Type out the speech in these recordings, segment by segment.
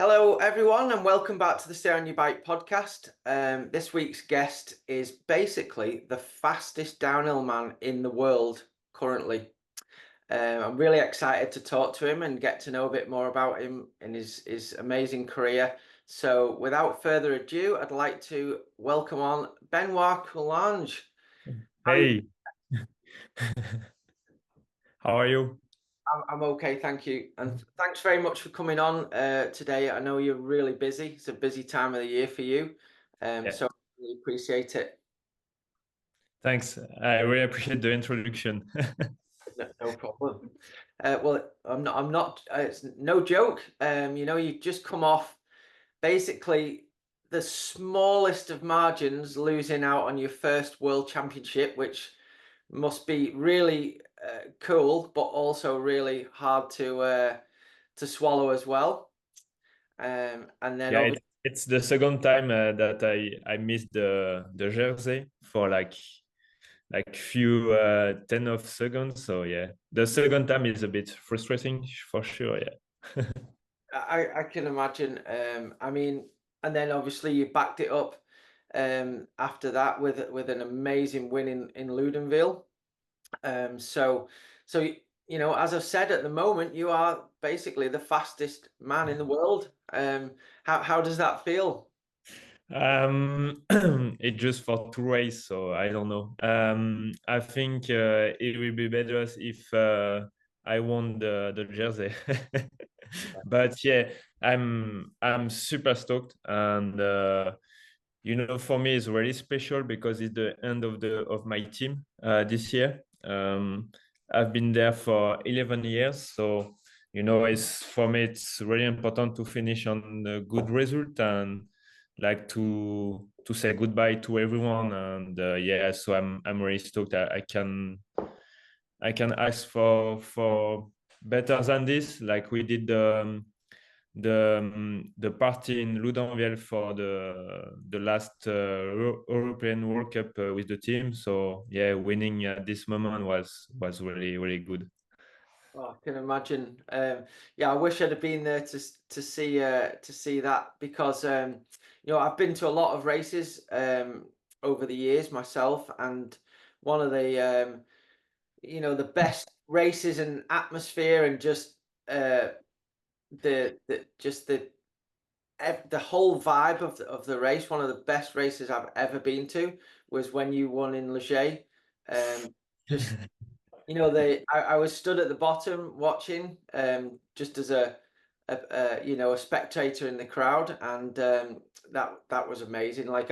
Hello, everyone, and welcome back to the Stay on Your Bike podcast. This week's guest is basically the fastest downhill man in the world currently. I'm really excited to talk to him and get to know a bit more about him and his amazing career. So without further ado, I'd like to welcome on Benoit Coulanges. Hey, how are you? I'm okay, thank you. And thanks very much for coming on today. I know you're really busy. It's a busy time of the year for you. Yeah, So I really appreciate it. thanks. I really appreciate the introduction. No problem. Well, it's no joke. You just come off basically the smallest of margins, losing out on your first World Championship, which must be really cool, but also really hard to swallow as well. And then Yeah, obviously, it's the second time that I missed the jersey for like few 10 of seconds. So yeah, the second time is a bit frustrating for sure. Yeah. I can imagine. I mean, and then obviously you backed it up after that with an amazing win in Ludenville. So as I've said, at the moment you are basically the fastest man in the world. How does that feel? It's just for 2 races, so I don't know. I think it will be better if I won the jersey. But yeah, I'm super stoked, and for me it's really special because it's the end of my team this year. I've been there for 11 years, so it's for me it's really important to finish on a good result and like to say goodbye to everyone. And yeah, so I'm really stoked. I can ask for better than this. Like we did the party in Ludenville for the last European World Cup with the team. So yeah, winning at this moment was really really good. Oh, I can imagine. Yeah, I wish I'd have been there to see that because I've been to a lot of races over the years myself, and one of the best races and atmosphere and just the whole vibe of the race. One of the best races I've ever been to was when you won in Leger. Just I was stood at the bottom watching, just as a spectator in the crowd, and that was amazing. Like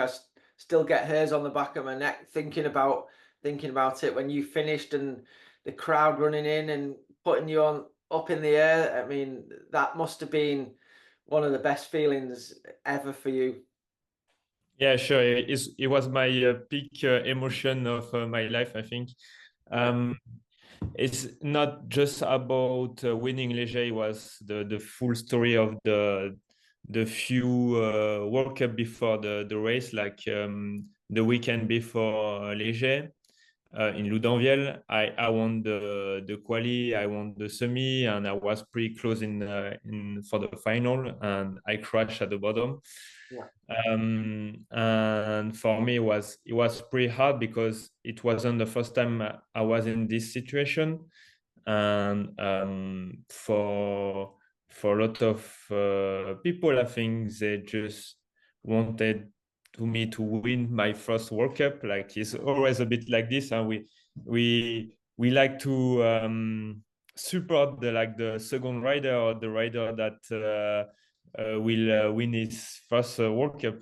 still get hairs on the back of my neck thinking about it when you finished and the crowd running in and putting you on up in the air. I mean, that must have been one of the best feelings ever for you. Yeah, sure. It was my peak emotion of my life, I think. Yeah. Um, it's not just about winning Leger. It was the full story of the few World Cup before the race, like the weekend before Leger. In Ludenville, I won the quali, I won the semi, and I was pretty close in for the final, and I crashed at the bottom. Yeah. And for me, it was pretty hard because it wasn't the first time I was in this situation, and for a lot of people, I think they just wanted to me to win my first World Cup. Like it's always a bit like this, and we like to support the second rider or the rider that will win his first World Cup.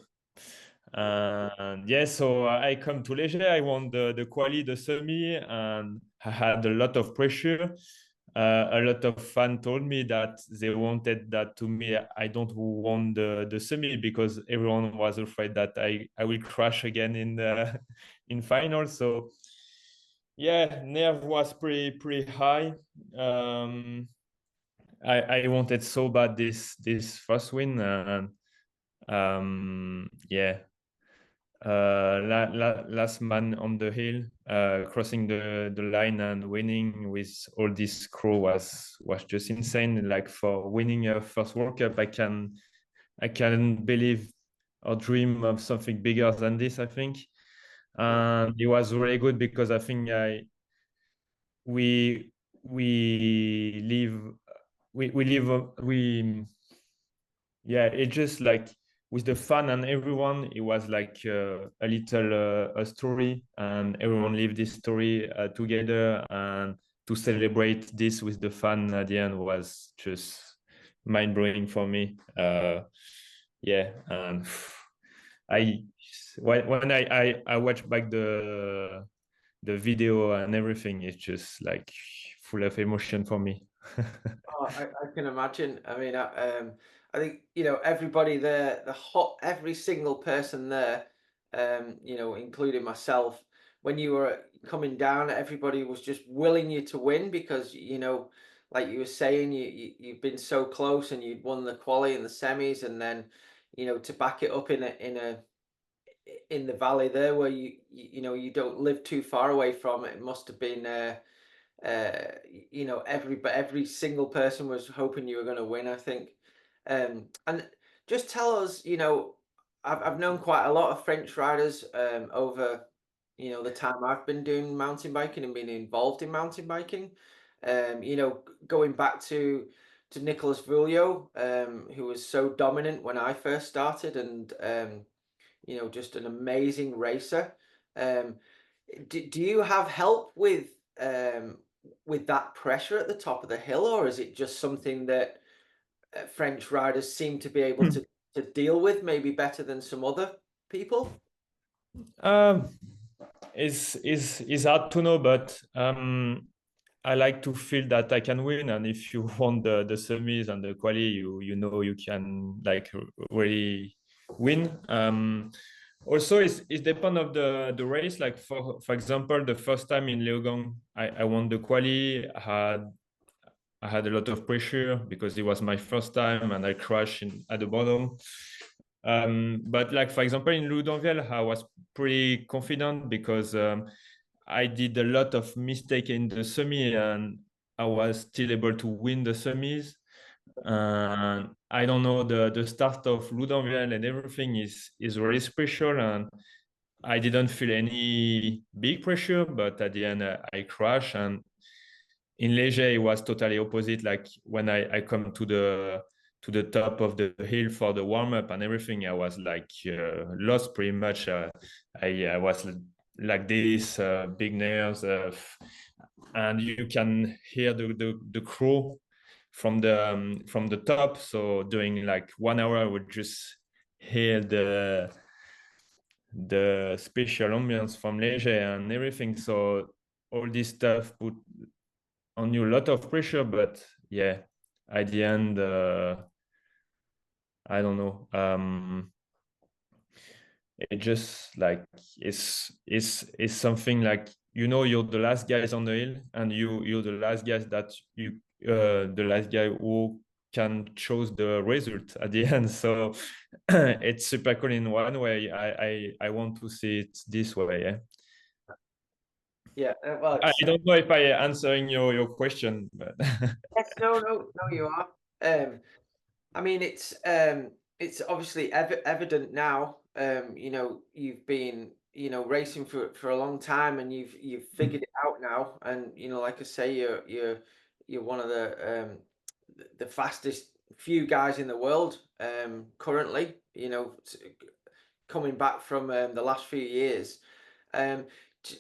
And yeah, so I come to Leger. I won the quali, the semi, and I had a lot of pressure. A lot of fans told me that they wanted that to me. I don't want the semi because everyone was afraid that I will crash again in the in final. So yeah, nerve was pretty high. I wanted so bad this first win, and yeah, last man on the hill, crossing the line and winning with all this crew was just insane. Like for winning a first World Cup, I can believe or dream of something bigger than this, I think. And it was really good because I think we we live we live we yeah, it just like with the fun and everyone, it was like a little a story, and everyone lived this story together, and to celebrate this with the fun at the end was just mind blowing for me. Yeah, and I when I watch back the video and everything, it's just like full of emotion for me. Oh, I can imagine. I mean, I think everybody there, every single person there, including myself. When you were coming down, everybody was just willing you to win because like you were saying, you've been so close and you'd won the quali and the semis, and then to back it up in the valley there where you don't live too far away from it. It must have been. Every single person was hoping you were going to win, I think. And just tell us, I've known quite a lot of French riders over, the time I've been doing mountain biking and being involved in mountain biking. Going back to Nicolas Vulio, who was so dominant when I first started, and just an amazing racer. Um, do you have help with that pressure at the top of the hill, or is it just something that French riders seem to be able to deal with maybe better than some other people? Um, is hard to know, but I like to feel that I can win, and if you want the semis and the quali, you know you can like really win. Also, it depends of the race. Like for example, the first time in Leogang, I won the quali. I had a lot of pressure because it was my first time and I crashed at the bottom. But like for example in Loudanvielle, I was pretty confident because I did a lot of mistake in the semi and I was still able to win the semis. And I don't know, the start of Loudanvielle and everything is really special, and I didn't feel any big pressure, but at the end I crashed. And in Léger, it was totally opposite. Like when I come to the top of the hill for the warm up and everything, I was like lost pretty much. I was like this, big nerves, and you can hear the crow from the top. So during like 1 hour, I would just hear the special ambience from Léger and everything. So all this stuff put on you a lot of pressure, but yeah, at the end, I don't know. It just like it's something like you're the last guys on the hill, and you're the last guys that the last guy who can choose the result at the end. So it's super cool in one way. I want to see it this way. Yeah. Yeah, well, I don't know if I answering your question, but yes, no, you are. I mean, it's obviously evident now. You've been racing for a long time, and you've figured it out now. And like I say, you're one of the fastest few guys in the world currently. Coming back from the last few years. Um,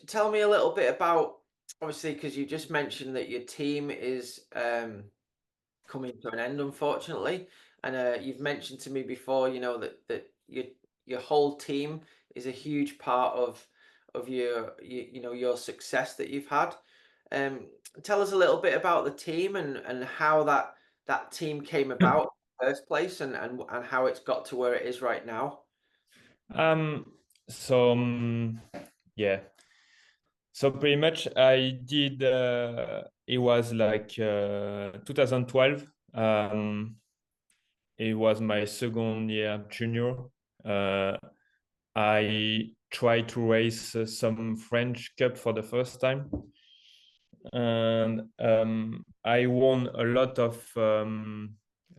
Tell me a little bit about, obviously, because you just mentioned that your team is coming to an end, unfortunately. And you've mentioned to me before, that your whole team is a huge part of your success that you've had. Um, Tell us a little bit about the team and how that team came about in the first place, and how it's got to where it is right now. um, so yeah. So pretty much I did. It was like 2012. It was my second year junior. Uh, I tried to race some French Cup for the first time, and I won a lot of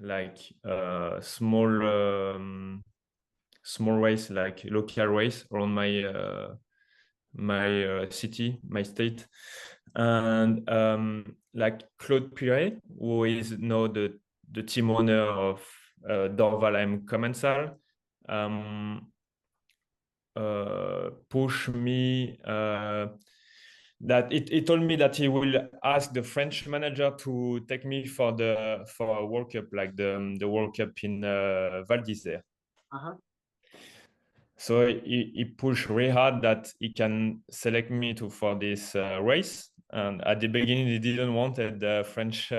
like small race, like local race around my city, my state. And like Claude Puret, who is now the team owner of Dorval AM Commencal, push me that he told me that he will ask the French manager to take me for a World Cup, like the World Cup in Val d'Isère. Uh-huh. So he pushed really hard that he can select me for this race. And at the beginning, he didn't want the French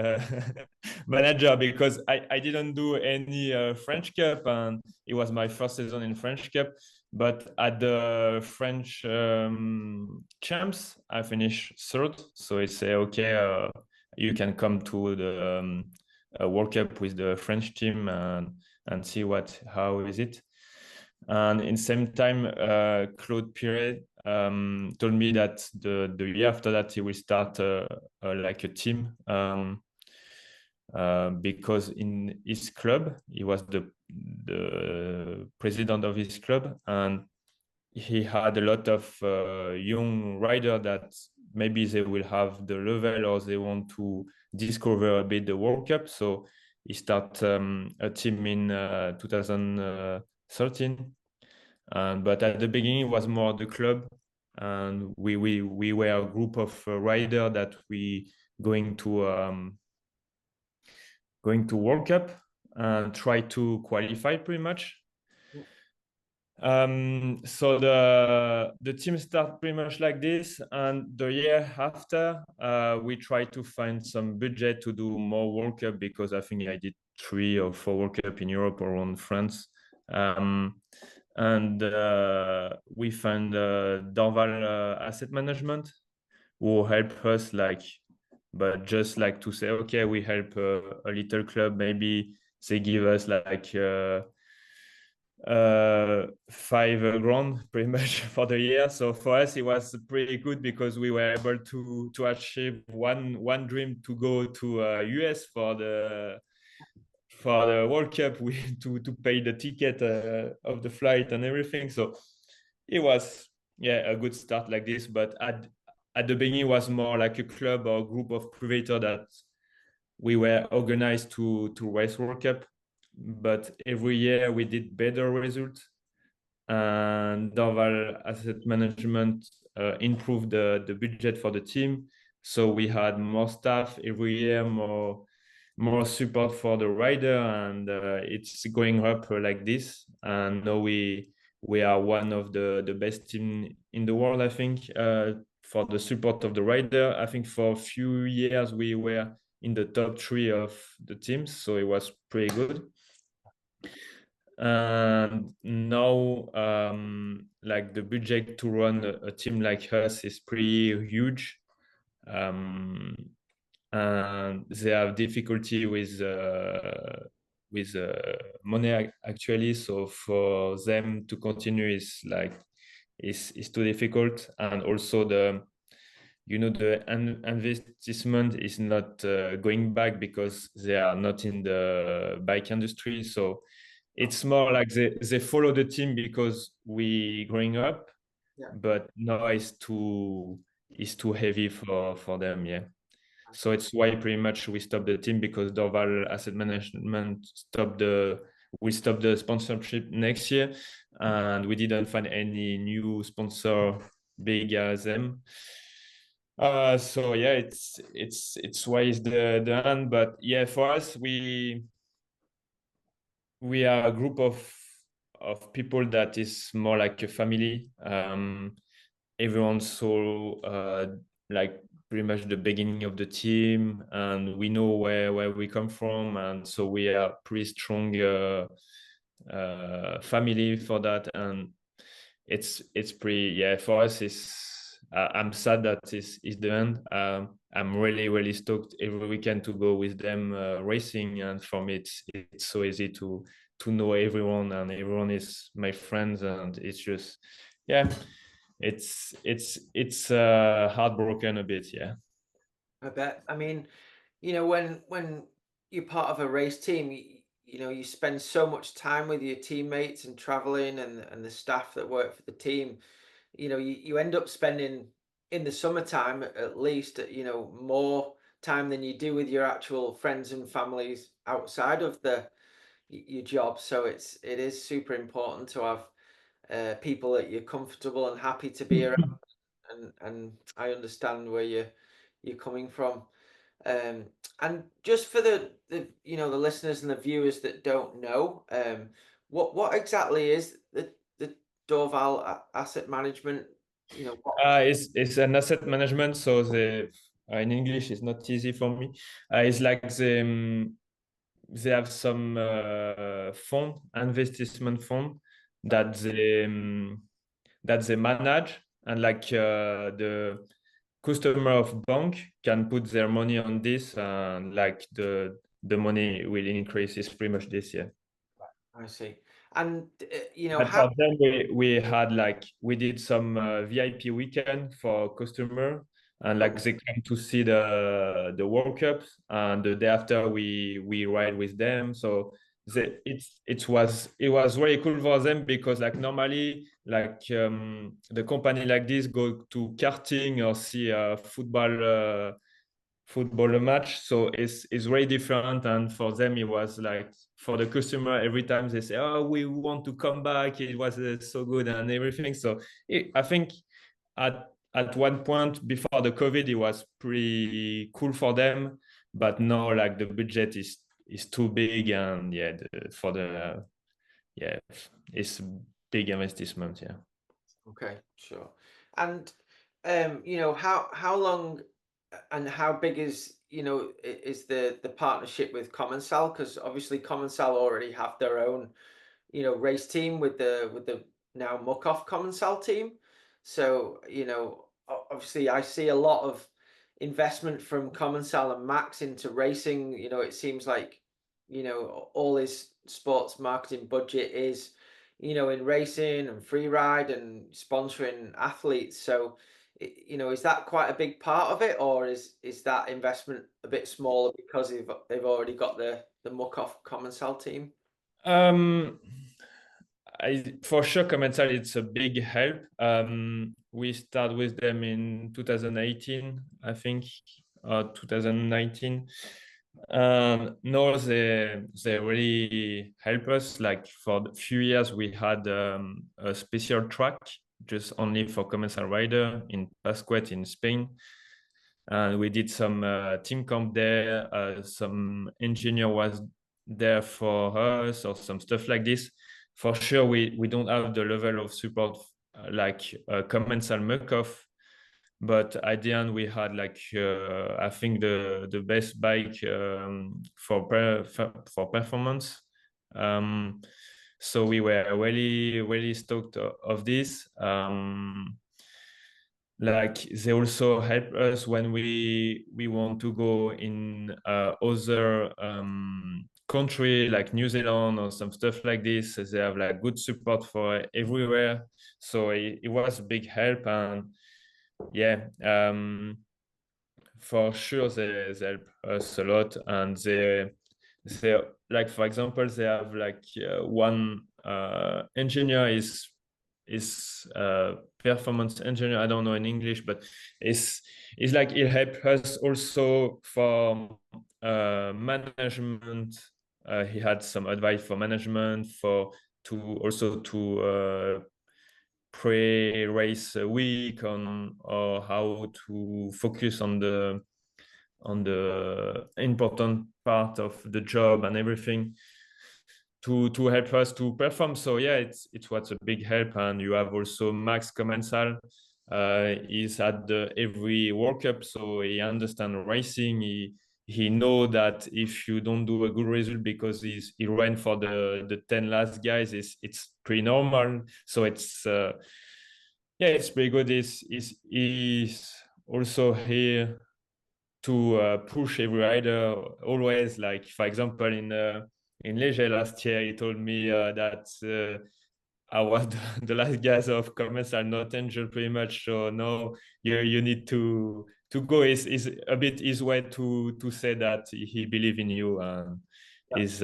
manager because I didn't do any French Cup, and it was my first season in French Cup. But at the French champs, I finished third. So he said, okay, you can come to the World Cup with the French team and see how is it. And in the same time, Claude Piret told me that the year after that he will start like a team because in his club he was the president of his club, and he had a lot of young riders that maybe they will have the level or they want to discover a bit the World Cup. So he started a team in 2013. But at the beginning, it was more the club, and we were a group of riders that we going to World Cup and try to qualify pretty much. So the team start pretty much like this, and the year after, we try to find some budget to do more World Cup because I think I did 3 or 4 World Cup in Europe or around France. And we found Dorval Asset Management who help us, like, but just like to say, okay, we help a little club, maybe they give us like 5 grand pretty much for the year. So for us it was pretty good because we were able to achieve one dream, to go to US for the World Cup, to pay the ticket of the flight and everything. So it was a good start like this. But at the beginning it was more like a club or group of privators that we were organized to race World Cup. But every year we did better results, and Dorval Asset Management improved the budget for the team. So we had more staff every year, more support for the rider, and it's going up like this. And now we are one of the best team in the world, I think, for the support of the rider. I think for a few years we were in the top 3 of the teams, so it was pretty good. And now like the budget to run a team like us is pretty huge, and they have difficulty with money actually. So for them to continue is too difficult. And also the investment is not going back because they are not in the bike industry. So it's more like they follow the team because we growing up, but now it's too heavy for them. Yeah. So it's why pretty much we stopped the team, because Dorval Asset Management we stopped the sponsorship next year, and we didn't find any new sponsor big as them. So yeah, it's why it's the end. But yeah, for us, we are a group of people that is more like a family. Everyone's so like pretty much the beginning of the team, and we know where we come from, and so we are pretty strong family for that. And it's pretty, for us I'm sad that is the end. I'm really stoked every weekend to go with them racing, and for me it's so easy to know everyone, and everyone is my friends, and it's just it's heartbroken a bit. I bet. I mean, when you're part of a race team, you know, you spend so much time with your teammates and traveling and the staff that work for the team. You know, you end up spending in the summertime at least, you know, more time than you do with your actual friends and families outside of your job. So it is super important to have people that you're comfortable and happy to be around. And I understand where you're coming from. Um, and just for the you know the listeners and the viewers that don't know, what exactly is the Dorval Asset Management? You know what? It's an asset management, so the in English it's not easy for me. It's like they have some fund, investment fund Right, that they manage, and like the customer of bank can put their money on this, and like the money will increase. Is pretty much this year. I see. And you know But how? for them, we had like we did some VIP weekend for customer, and like Okay, they came to see the World Cup, and the day after we ride with them. So it was very cool for them because like normally like the company like this go to karting or see a football match. So it's very different. And for them, it was like for the customer, every time they say, "Oh, we want to come back. It was so good and everything." So I think at one point before the COVID, it was pretty cool for them. But now, like the budget is too big, and yeah, yeah, it's big investment. Yeah. okay, sure. And you know how long and how big is you know is the partnership with Commencal? Because obviously Commencal already have their own you know race team with the now Muc-Off Commencal team. So you know obviously I see a lot of investment from Commencal and Max into racing. You know it seems like you know all his sports marketing budget is you know in racing and free ride and sponsoring athletes. So you know is that quite a big part of it, or is that investment a bit smaller because they've already got the Muc-Off Commencal team? Um, for sure, Commencal, it's a big help. We start with them in 2018, I think, 2019. No, they really help us. Like for a few years, we had a special track just only for Commencal rider in Pasquet in Spain. And we did some team camp there. Some engineer was there for us or some stuff like this. For sure, we don't have the level of support like Commencal Muc-Off, but at the end we had like I think the best bike for performance. So we were really really stoked of this. Like they also help us when we want to go in other country like New Zealand or some stuff like this. They have like good support for everywhere, so it was a big help. And yeah, for sure they help us a lot. And they like for example they have like one engineer is performance engineer. I don't know in English, but it's like it helps us also for management. He had some advice for management for to also to pre-race week on or how to focus on the important part of the job and everything to help us to perform. So yeah, it's what's a big help. And you have also Max Commencal. He's at the every World Cup, so he understands racing. He know that if you don't do a good result because he ran for the 10 last guys, it's pretty normal. So it's yeah, it's pretty good. He's also here to push every rider always. Like for example in Leger last year he told me that I was the last guys of comments are not injured pretty much, so no, you need to go is a bit his way to say that he believe in you and is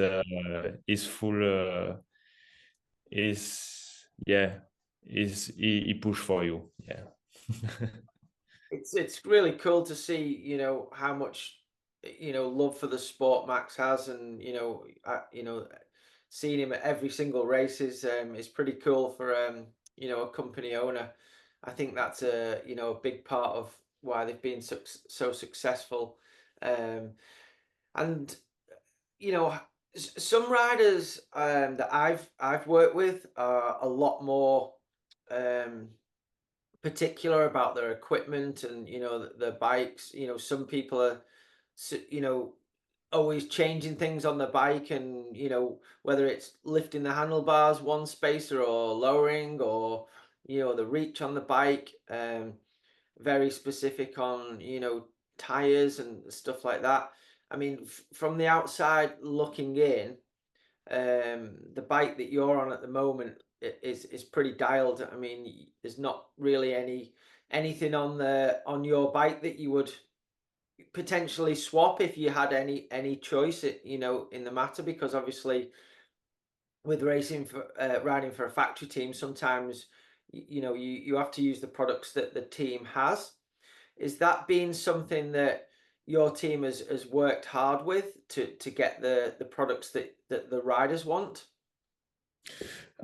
full is yeah is he push for you. Yeah. It's really cool to see, how much, love for the sport Max has, and seeing him at every single race is pretty cool for a company owner. I think that's a big part of why they've been so successful. Um, and some riders that I've worked with are a lot more um, particular about their equipment and their bikes. Some people are always changing things on the bike, and whether it's lifting the handlebars one spacer or lowering, or the reach on the bike, very specific on tires and stuff like that. I mean, from the outside looking in, the bike that you're on at the moment is pretty dialed. I mean, there's not really anything on your bike that you would potentially swap if you had any choice, in the matter, because obviously with racing for riding for a factory team, sometimes you have to use the products that the team has. Is that being something that your team has worked hard with to get the products that the riders want?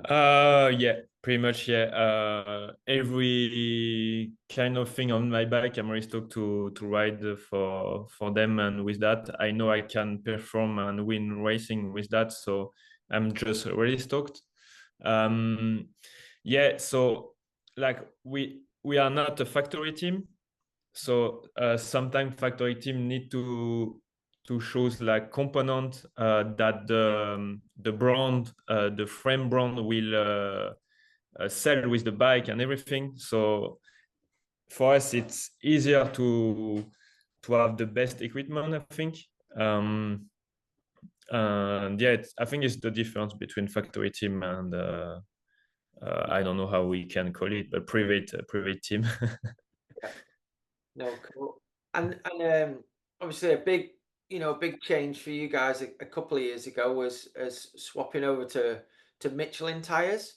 Yeah, pretty much. Yeah. Every kind of thing on my bike, I'm really stoked to ride for them, and with that, I know I can perform and win racing with that. So I'm just really stoked. Um, yeah. So like we are not a factory team, so sometimes factory team need to shows like component that the brand the frame brand will sell with the bike and everything. So for us it's easier to have the best equipment, I think. And yeah, I think it's the difference between factory team and I don't know how we can call it, but private team. Yeah. No, cool. And obviously a big change for you guys a couple of years ago was as swapping over to Michelin tires.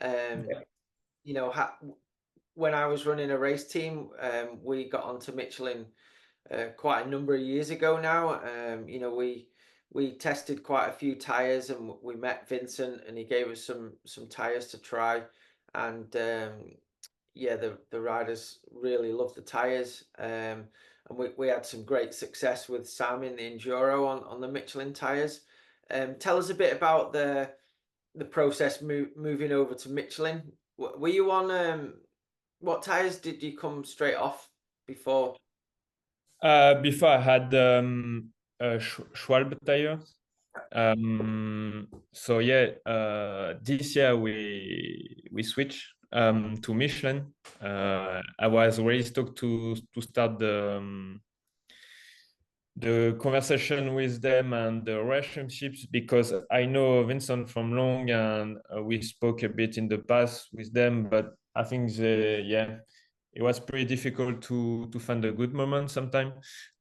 Um, you know, ha when I was running a race team, we got onto Michelin quite a number of years ago now. We tested quite a few tires, and we met Vincent, and he gave us some tires to try, and yeah, the riders really loved the tires, and we had some great success with Sam in the enduro on the Michelin tires. Tell us a bit about the process moving over to Michelin. Were you on what tires did you come straight off before? Before I had Schwalbe tires. So yeah, this year we switched to Michelin. I was really stoked to start the conversation with them and the relationships, because I know Vincent from long, and we spoke a bit in the past with them, but I think it was pretty difficult to find a good moment sometime.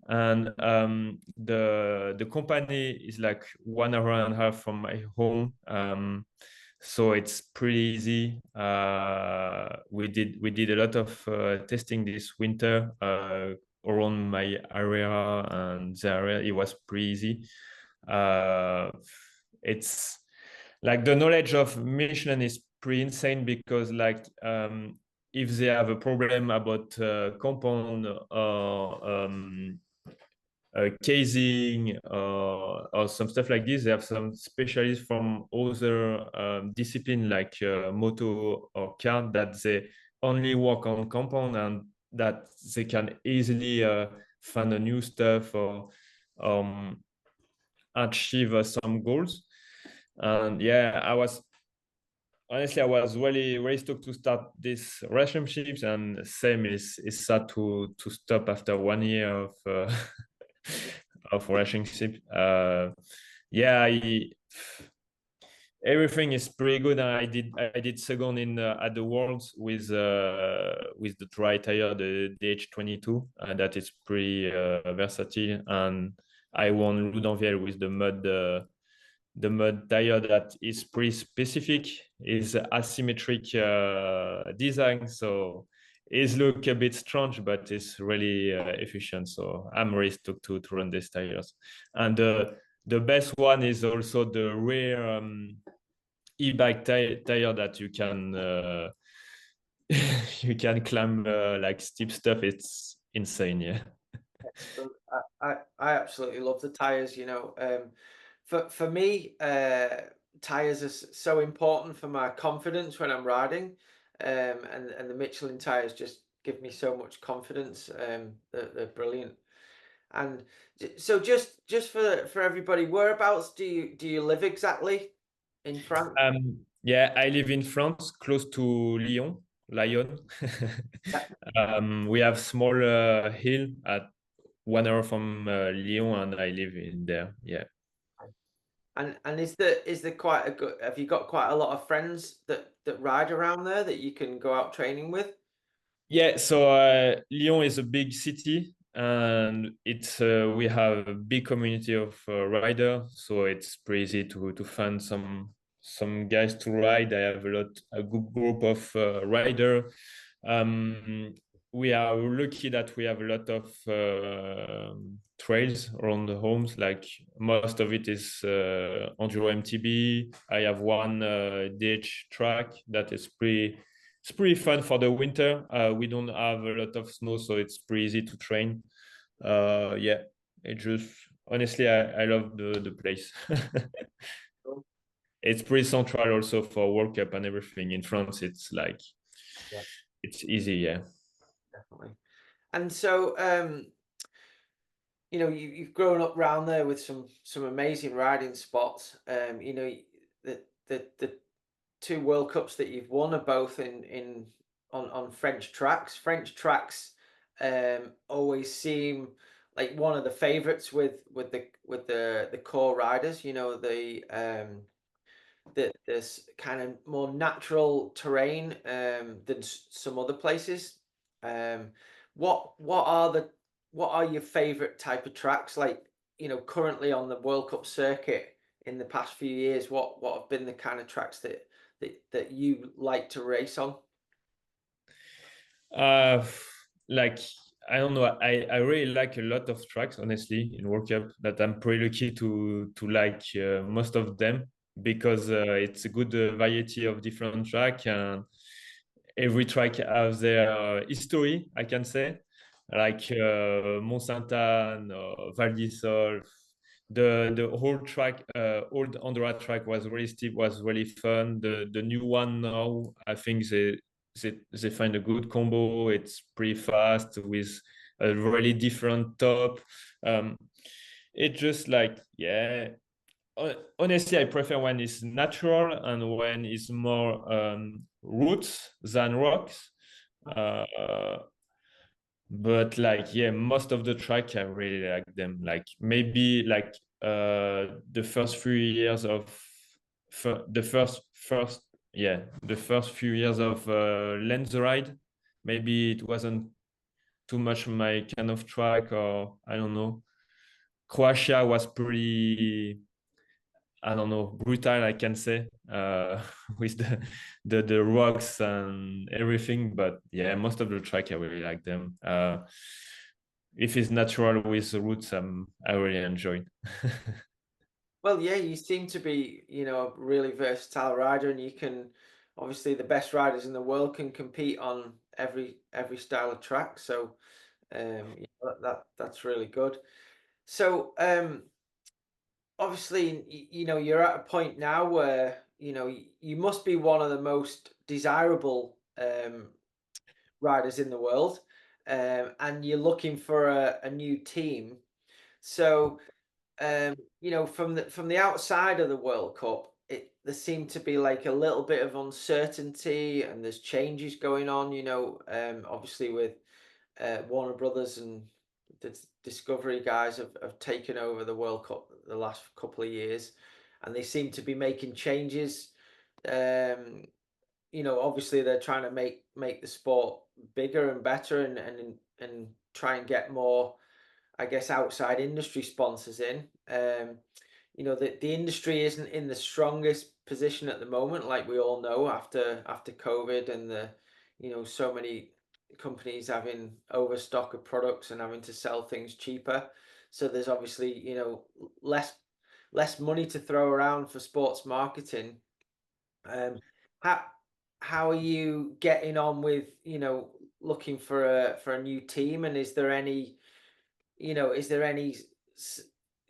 And the company is like 1 hour and a half from my home. So it's pretty easy. We did a lot of testing this winter around my area and the area. It was pretty easy. It's like the knowledge of Michelin is pretty insane, because like if they have a problem about compound or casing or some stuff like this, they have some specialists from other discipline like moto or car, that they only work on compound, and that they can easily find a new stuff or um, achieve some goals. And yeah, I was really really stoked to start these relationships, and same is sad to stop after 1 year of of relationship. Yeah, everything is pretty good. I did second in at the Worlds with the dry tire, the DH22, that is pretty versatile, and I won Loudanvielle with the mud tire that is pretty specific, is asymmetric design, so it look a bit strange, but it's really efficient. So I'm really stoked to run these tires. And the best one is also the rear e-bike tire that you can you can climb like steep stuff. It's insane, yeah. So I absolutely love the tires. For me, tires are so important for my confidence when I'm riding, and the Michelin tires just give me so much confidence. They're brilliant. And so just for everybody, whereabouts do you live exactly in France? Yeah, I live in France, close to Lyon. Yeah. We have small hill at 1 hour from Lyon, and I live in there. Yeah. And is there quite a good, have you got quite a lot of friends that ride around there that you can go out training with? Yeah, so Lyon is a big city, and it's we have a big community of riders, so it's pretty easy to find some guys to ride. I have a good group of rider. Um, we are lucky that we have a lot of trails around the homes. Like most of it is Enduro MTB. I have one ditch track that is pretty. It's pretty fun for the winter. We don't have a lot of snow, so it's pretty easy to train. Yeah, it just honestly, I love the place. It's pretty central also for World Cup and everything. In France, it's like Yeah, it's easy. Yeah. definitely. And so, you've grown up round there with some amazing riding spots. The two World Cups that you've won are both in on French tracks. French tracks always seem like one of the favorites with the core riders. This kind of more natural terrain than some other places. Um, what are your favorite type of tracks? Like, currently on the World Cup circuit in the past few years, what have been the kind of tracks that you like to race on? Uh, like I don't know. I really like a lot of tracks, honestly, in World Cup. That I'm pretty lucky to like most of them, because it's a good variety of different track, and every track has their history, I can say, like Mont Saint-Anne or Val d'Isole. The whole track, old Andorra track was really steep, was really fun. The new one now, I think they find a good combo. It's pretty fast with a really different top. Um, it just like, yeah, honestly, I prefer when it's natural and when it's more roots than rocks. Uh, but like, yeah, most of the track I really like them. Like maybe like the first few years of the first yeah, the first few years of Lens the Ride. Maybe it wasn't too much my kind of track, or I don't know. Croatia was pretty, I don't know, brutal, I can say, with the rocks and everything. But yeah, most of the track I really like them. If it's natural with the roots, I really enjoy. Well, yeah, you seem to be, a really versatile rider, and you can obviously the best riders in the world can compete on every style of track. So, that's really good. So, obviously, you're at a point now where, you must be one of the most desirable riders in the world, and you're looking for a new team. So, from the outside of the World Cup, there seemed to be like a little bit of uncertainty, and there's changes going on. Obviously with Warner Brothers and the Discovery guys have taken over the World Cup the last couple of years, and they seem to be making changes. You know, obviously they're trying to make the sport bigger and better, and try and get more, I guess, outside industry sponsors in. You know, the industry isn't in the strongest position at the moment, like we all know, after COVID and the, you know, so many companies having overstock of products and having to sell things cheaper. So there's obviously, you know, less money to throw around for sports marketing. Um, how how are you getting on with, you know, looking for a new team, and is there any, you know, is there any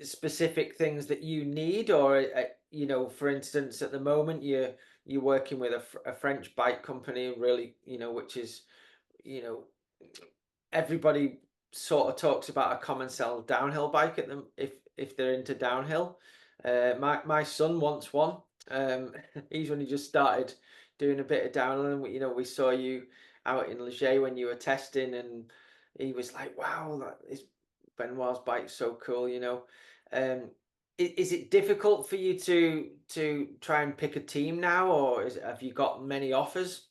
specific things that you need, or you know, for instance, at the moment you're working with a French bike company, really, you know, which is, you know, everybody sort of talks about a Commencal downhill bike at them if they're into downhill. My son wants one. He's only just started doing a bit of downhill, and you know, we saw you out in Leger when you were testing, and he was like, "Wow, that is Benoit's bike's so cool," you know. Um, is it difficult for you to try and pick a team now, or have you got many offers?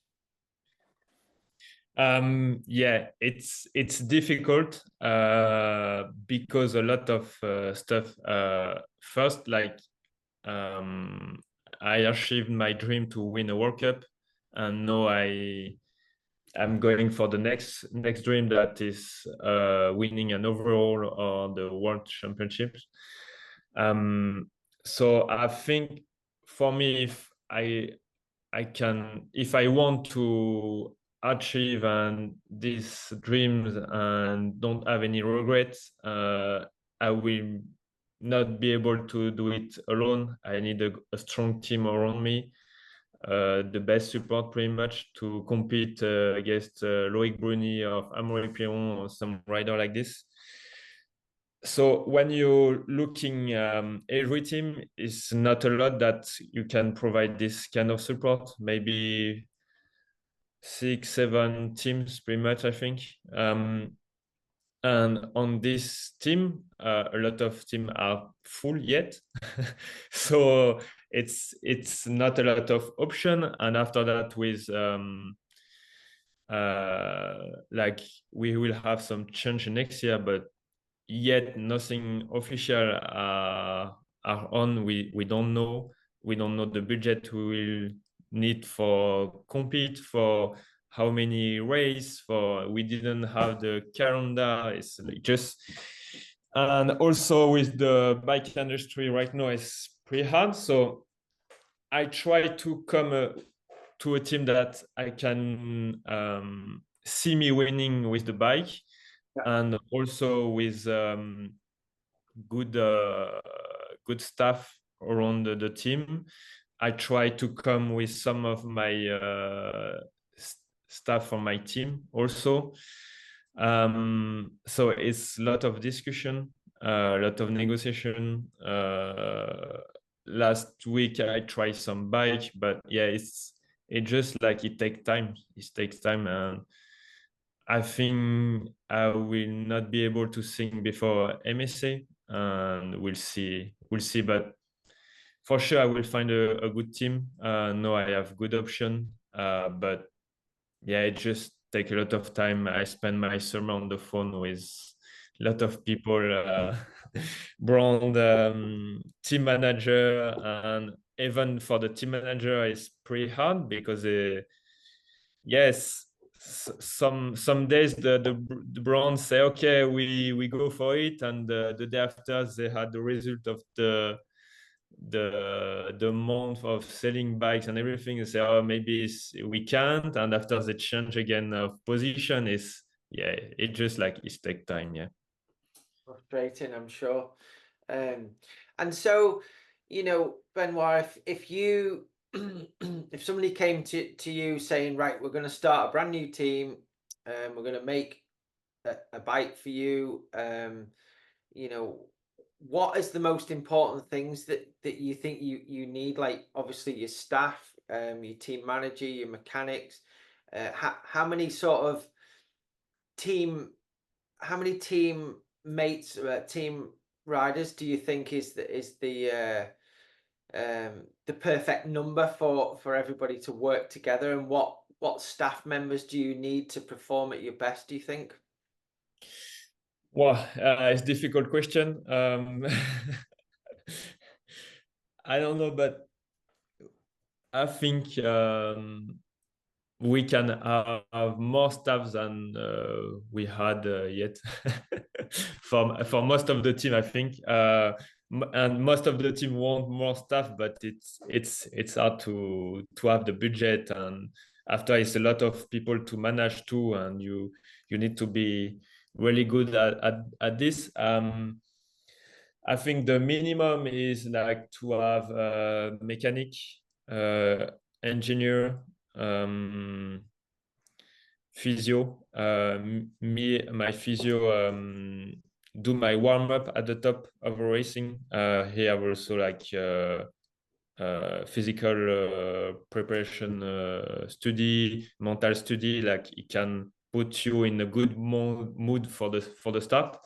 Yeah, it's difficult because a lot of stuff. First, like um, I achieved my dream to win a World Cup, and now I'm going for the next dream, that is winning an overall on the World Championships. So I think for me, if I want to achieve and these dreams and don't have any regrets, I will not be able to do it alone. I need a strong team around me, the best support pretty much to compete against Loic Bruni of Amaury Piron or some rider like this. So when you're looking, every team is not a lot that you can provide this kind of support. Maybe 6, 7 teams, pretty much, I think. And on this team, a lot of teams are full yet, so it's not a lot of option. And after that, with like we will have some change next year, but yet nothing official are on. We don't know. We don't know the budget we will need for compete, for how many race, for we didn't have the calendar. It's just, and also with the bike industry right now, it's pretty hard. So I try to come to a team that I can see me winning with the bike, Yeah. and also with good good staff around the team. I try to come with some of my staff from my team also. So it's a lot of discussion, a lot of negotiation. Last week I tried some bike, but yeah, it just like it takes time. It takes time, and I think I will not be able to sing before MSA, and we'll see. We'll see, but for sure I will find a good team. No, I have good option, but yeah, it just take a lot of time. I spend my summer on the phone with a lot of people, brand, team manager, and even for the team manager, it's pretty hard because yes, some days the brands say, okay, we go for it, and the day after they had the result of the month of selling bikes and everything, and say, oh, maybe we can't, and after they change again of position, is yeah, it just like it take time. Yeah. Frustrating, I'm sure. Um, and so, you know, Benoit, if you if somebody came to you saying, right, we're going to start a brand new team, we're going to make a bike for you, you know, what is the most important things that you think you need? Like, obviously your staff, your team manager, your mechanics. How many sort of team how many team mates, team riders do you think is the the perfect number for everybody to work together, and what staff members do you need to perform at your best, do you think? Well, it's a difficult question. I don't know, but I think we can have more staff than we had yet for most of the team, I think. And most of the team want more staff, but it's hard to have the budget, and after it's a lot of people to manage too, and you need to be really good at this. I think the minimum is like to have a mechanic, engineer, physio. My physio do my warm up at the top of racing. He have also like physical preparation study, mental study. Like it can put you in a good mood for the start.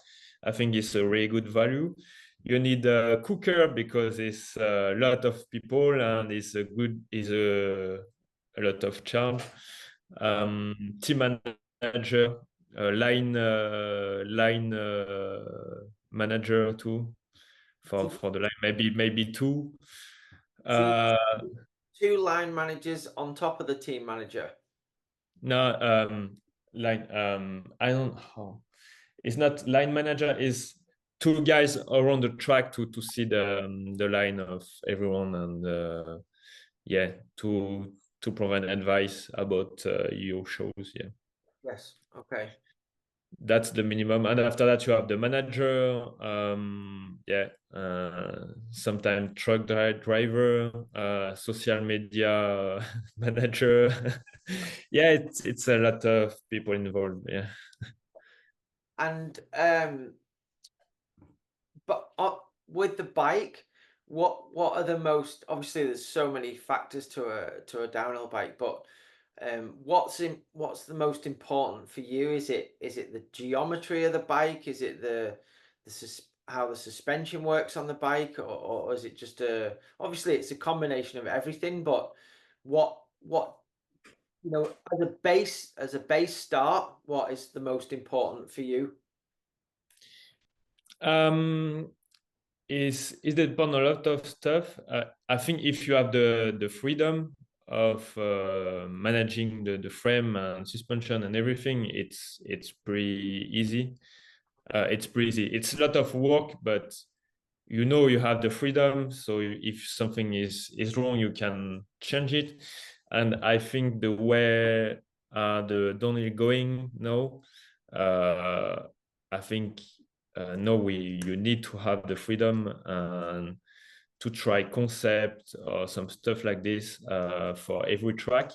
I think it's a really good value. You need a cooker because it's a lot of people and it's a lot of charge. Team manager, line manager too for the line, maybe two. Two, two line managers on top of the team manager. No, line. I don't. Oh, it's not line manager. Is two guys around the track to see the line of everyone, and yeah, to provide advice about your shows. Yeah. Yes. Okay. That's the minimum, and after that you have the manager, sometimes truck driver, social media manager. Yeah, it's a lot of people involved. Yeah. And but with the bike, what are the most, obviously there's so many factors to a downhill bike, but what's the most important for you? Is it the geometry of the bike? Is it how the suspension works on the bike, or is it just obviously it's a combination of everything, but what as a base start, what is the most important for you? um is depend a lot of stuff. I think if you have the freedom of managing the frame and suspension and everything, it's pretty easy. It's pretty easy. It's a lot of work, but you have the freedom. So if something is wrong, you can change it. And I think the way the downhill going now, I think no, you need to have the freedom and to try concept or some stuff like this for every track.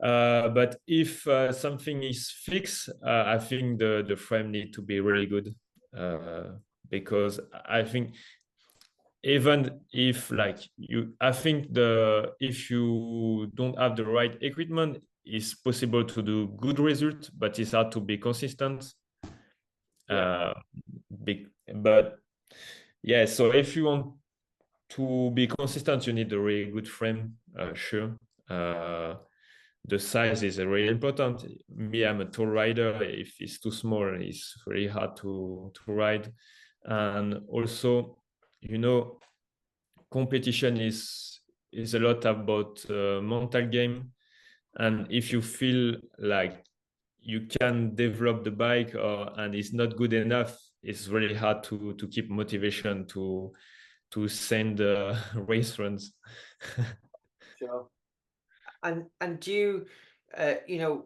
But if something is fixed, I think the frame need to be really good, because I think even if like I think if you don't have the right equipment, it's possible to do good result, but it's hard to be consistent. Yeah. But yeah, so if you want to be consistent, you need a really good frame, sure. The size is really important. Me, I'm a tall rider. If it's too small, it's really hard to ride. And also, competition is a lot about mental game. And if you feel like you can develop the bike and it's not good enough, it's really hard to keep motivation to send race runs. Sure. And do you,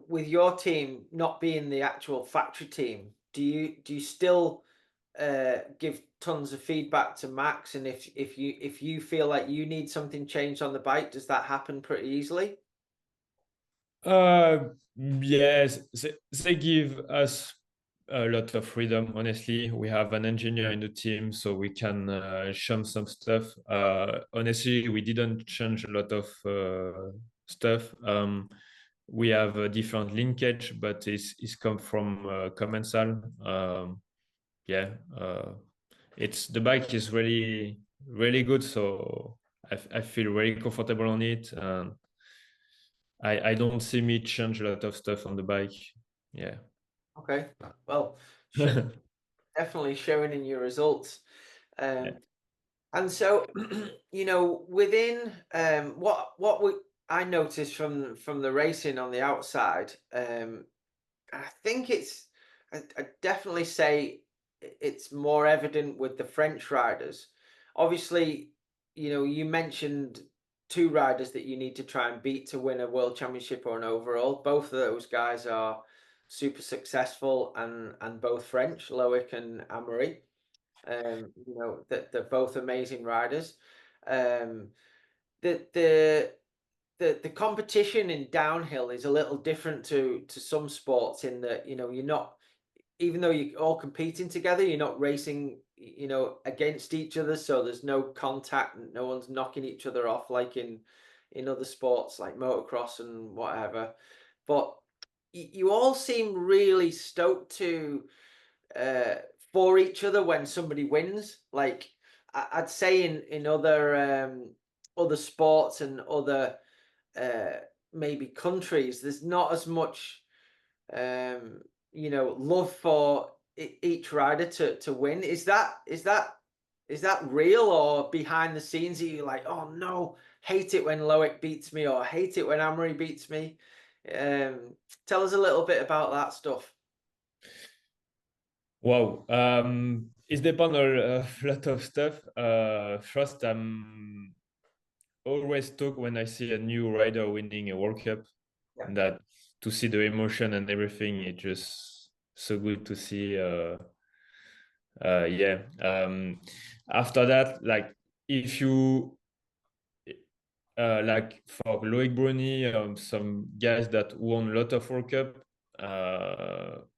with your team not being the actual factory team, do you still give tons of feedback to Max? And if you feel like you need something changed on the bike, does that happen pretty easily? Yes, they give us a lot of freedom. Honestly, we have an engineer in the team, so we can change some stuff. Honestly, we didn't change a lot of stuff. We have a different linkage, but it's come from Commencal. Yeah, it's the bike is really really good. So I feel very comfortable on it, and I don't see me change a lot of stuff on the bike. Yeah. Okay, well, definitely showing in your results. Yeah. And so, within what I noticed from the racing on the outside, I think I definitely say it's more evident with the French riders. Obviously, you mentioned two riders that you need to try and beat to win a world championship or an overall. Both of those guys are super successful and both French, Loic and Amaury. That they're both amazing riders. Um, the the the competition in downhill is a little different to some sports in that you're not, even though you're all competing together, you're not racing against each other, so there's no contact, no one's knocking each other off like in other sports like motocross and whatever. But you all seem really stoked to uh, for each other when somebody wins. Like I'd say in other sports and other uh, maybe countries, there's not as much love for each rider to win. Is that real, or behind the scenes are you like, oh no, hate it when Loic beats me or hate it when Amaury beats me? Tell us a little bit about that stuff. Wow. It depends on a lot of stuff. First, I'm always stoked when I see a new rider winning a World Cup. Yeah. That to see the emotion and everything, it's just so good to see. Yeah. After that, like if you like for Loic Bruni, some guys that won a lot of World Cup,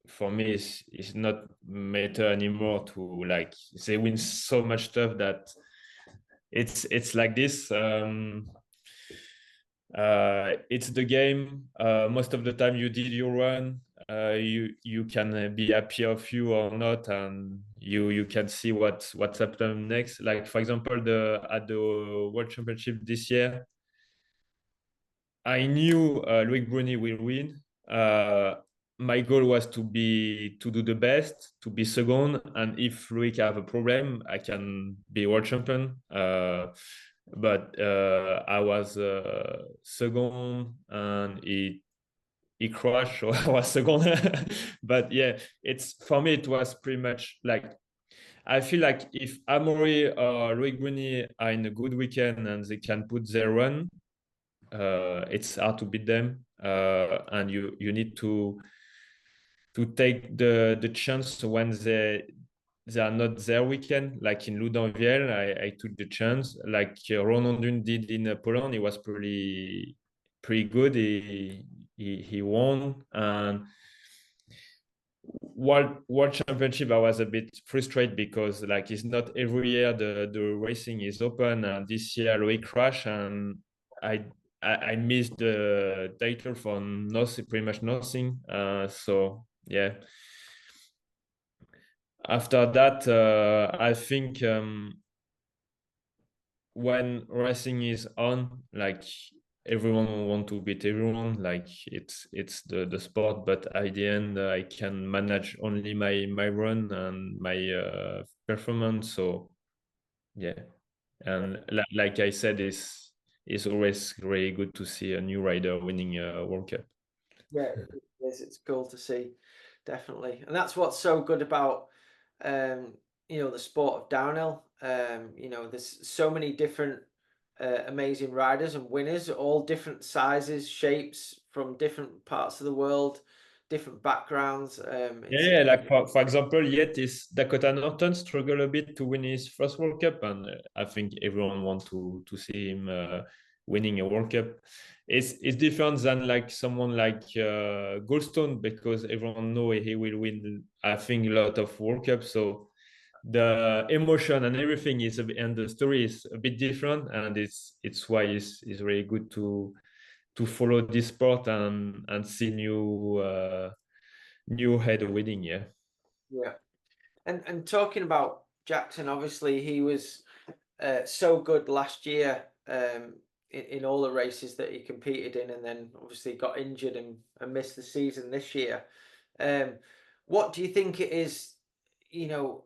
for me, it's not matter anymore to like they win so much stuff that it's like this. It's the game. Most of the time, you did your run. You can be happy of you or not, and you can see what's happened next. Like for example, the at the World Championship this year, I knew Loic Bruni will win. My goal was to do the best, to be second, and if Loic have a problem, I can be world champion. But I was second, and he crashed, so I was second. But yeah, it's for me. It was pretty much like I feel like if Amaury or Loic Bruni are in a good weekend and they can put their run, it's hard to beat them, and you need to take the chance when they are not their weekend. Like in Loudanvielle, I took the chance. Like Ronan Dun did in Poland, he was pretty good. He won, and World Championship, I was a bit frustrated because like it's not every year the racing is open, and this year we crash, and I I missed the title for nothing, pretty much nothing. So yeah. After that, I think when racing is on, like everyone want to beat everyone, like it's the sport, but at the end I can manage only my run and my performance. So yeah, and like I said, it's always really good to see a new rider winning a World Cup. Yeah, it is. It's cool to see, definitely. And that's what's so good about the sport of downhill. There's so many different amazing riders and winners, all different sizes, shapes from different parts of the world, different backgrounds. It's Yeah, like for example, yet is Dakota Norton struggle a bit to win his first World Cup, and I think everyone want to see him winning a World Cup. It's different than like someone like Goldstone because everyone know he will win. I think a lot of World Cups, so the emotion and everything and the story is a bit different, and it's why it's really good to follow this sport and see new head winning. Yeah. yeah. And talking about Jackson, obviously he was so good last year in all the races that he competed in, and then obviously got injured and missed the season this year. What do you think it is,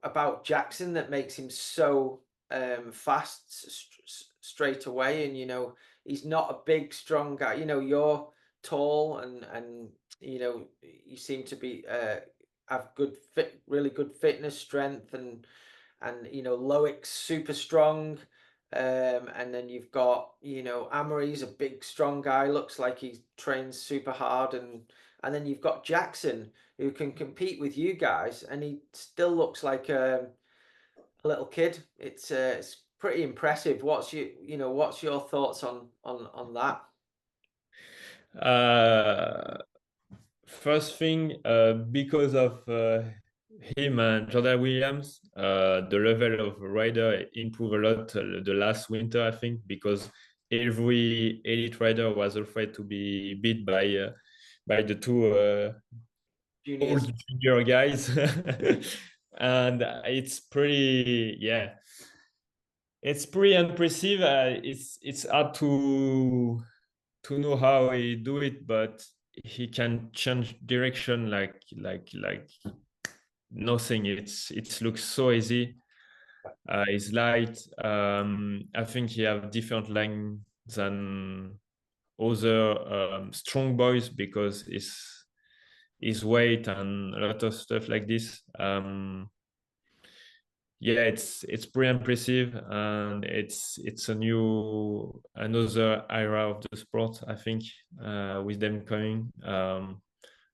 about Jackson that makes him so fast straight away? And he's not a big, strong guy. You're tall and you seem to be have really good fitness, strength, and Loic's super strong. And then you've got Amory's a big strong guy, looks like he trains super hard, and then you've got Jackson who can compete with you guys, and he still looks like a little kid. It's pretty impressive. What's your thoughts on that? First thing, because of him and Jordan Williams, the level of rider improved a lot the last winter, I think, because every elite rider was afraid to be beat by the two Juniors. old junior guys. And it's pretty, yeah, it's pretty impressive. It's hard to know how he do it, but he can change direction like nothing. It looks so easy. It's light. I think he have different line than other strong boys because his weight and a lot of stuff like this. Yeah, it's pretty impressive, and it's another era of the sport, I think, with them coming.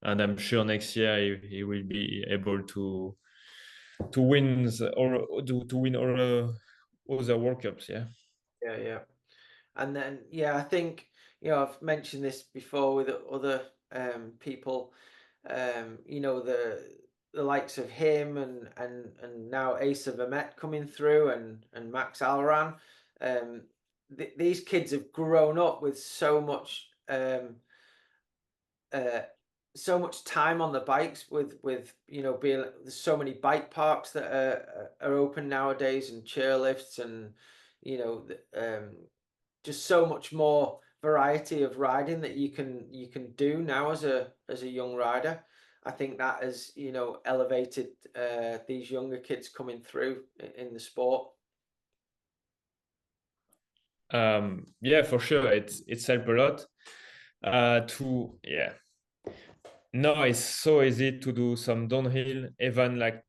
And I'm sure next year he will be able to win to win all the World Cups. Yeah. Yeah. And then, yeah, I think, I've mentioned this before with other people, the likes of him and now Asa Vermette coming through and Max Alran. These kids have grown up with so much time on the bikes with being there's so many bike parks that are open nowadays, and chairlifts, and just so much more variety of riding that you can do now as a young rider. I think that has elevated these younger kids coming through in the sport. Yeah, for sure, it's helped a lot. Now it's so easy to do some downhill, even like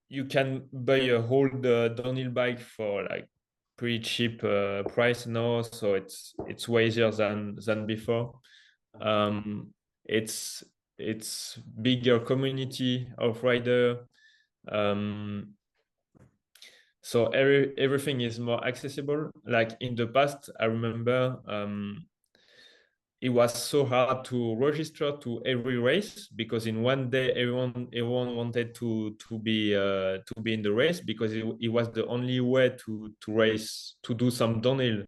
you can buy a whole downhill bike for like pretty cheap price now, so it's way easier than before. It's bigger community of rider, so everything is more accessible. Like in the past, I remember it was so hard to register to every race because in one day everyone wanted to be in the race because it was the only way to race, to do some downhill.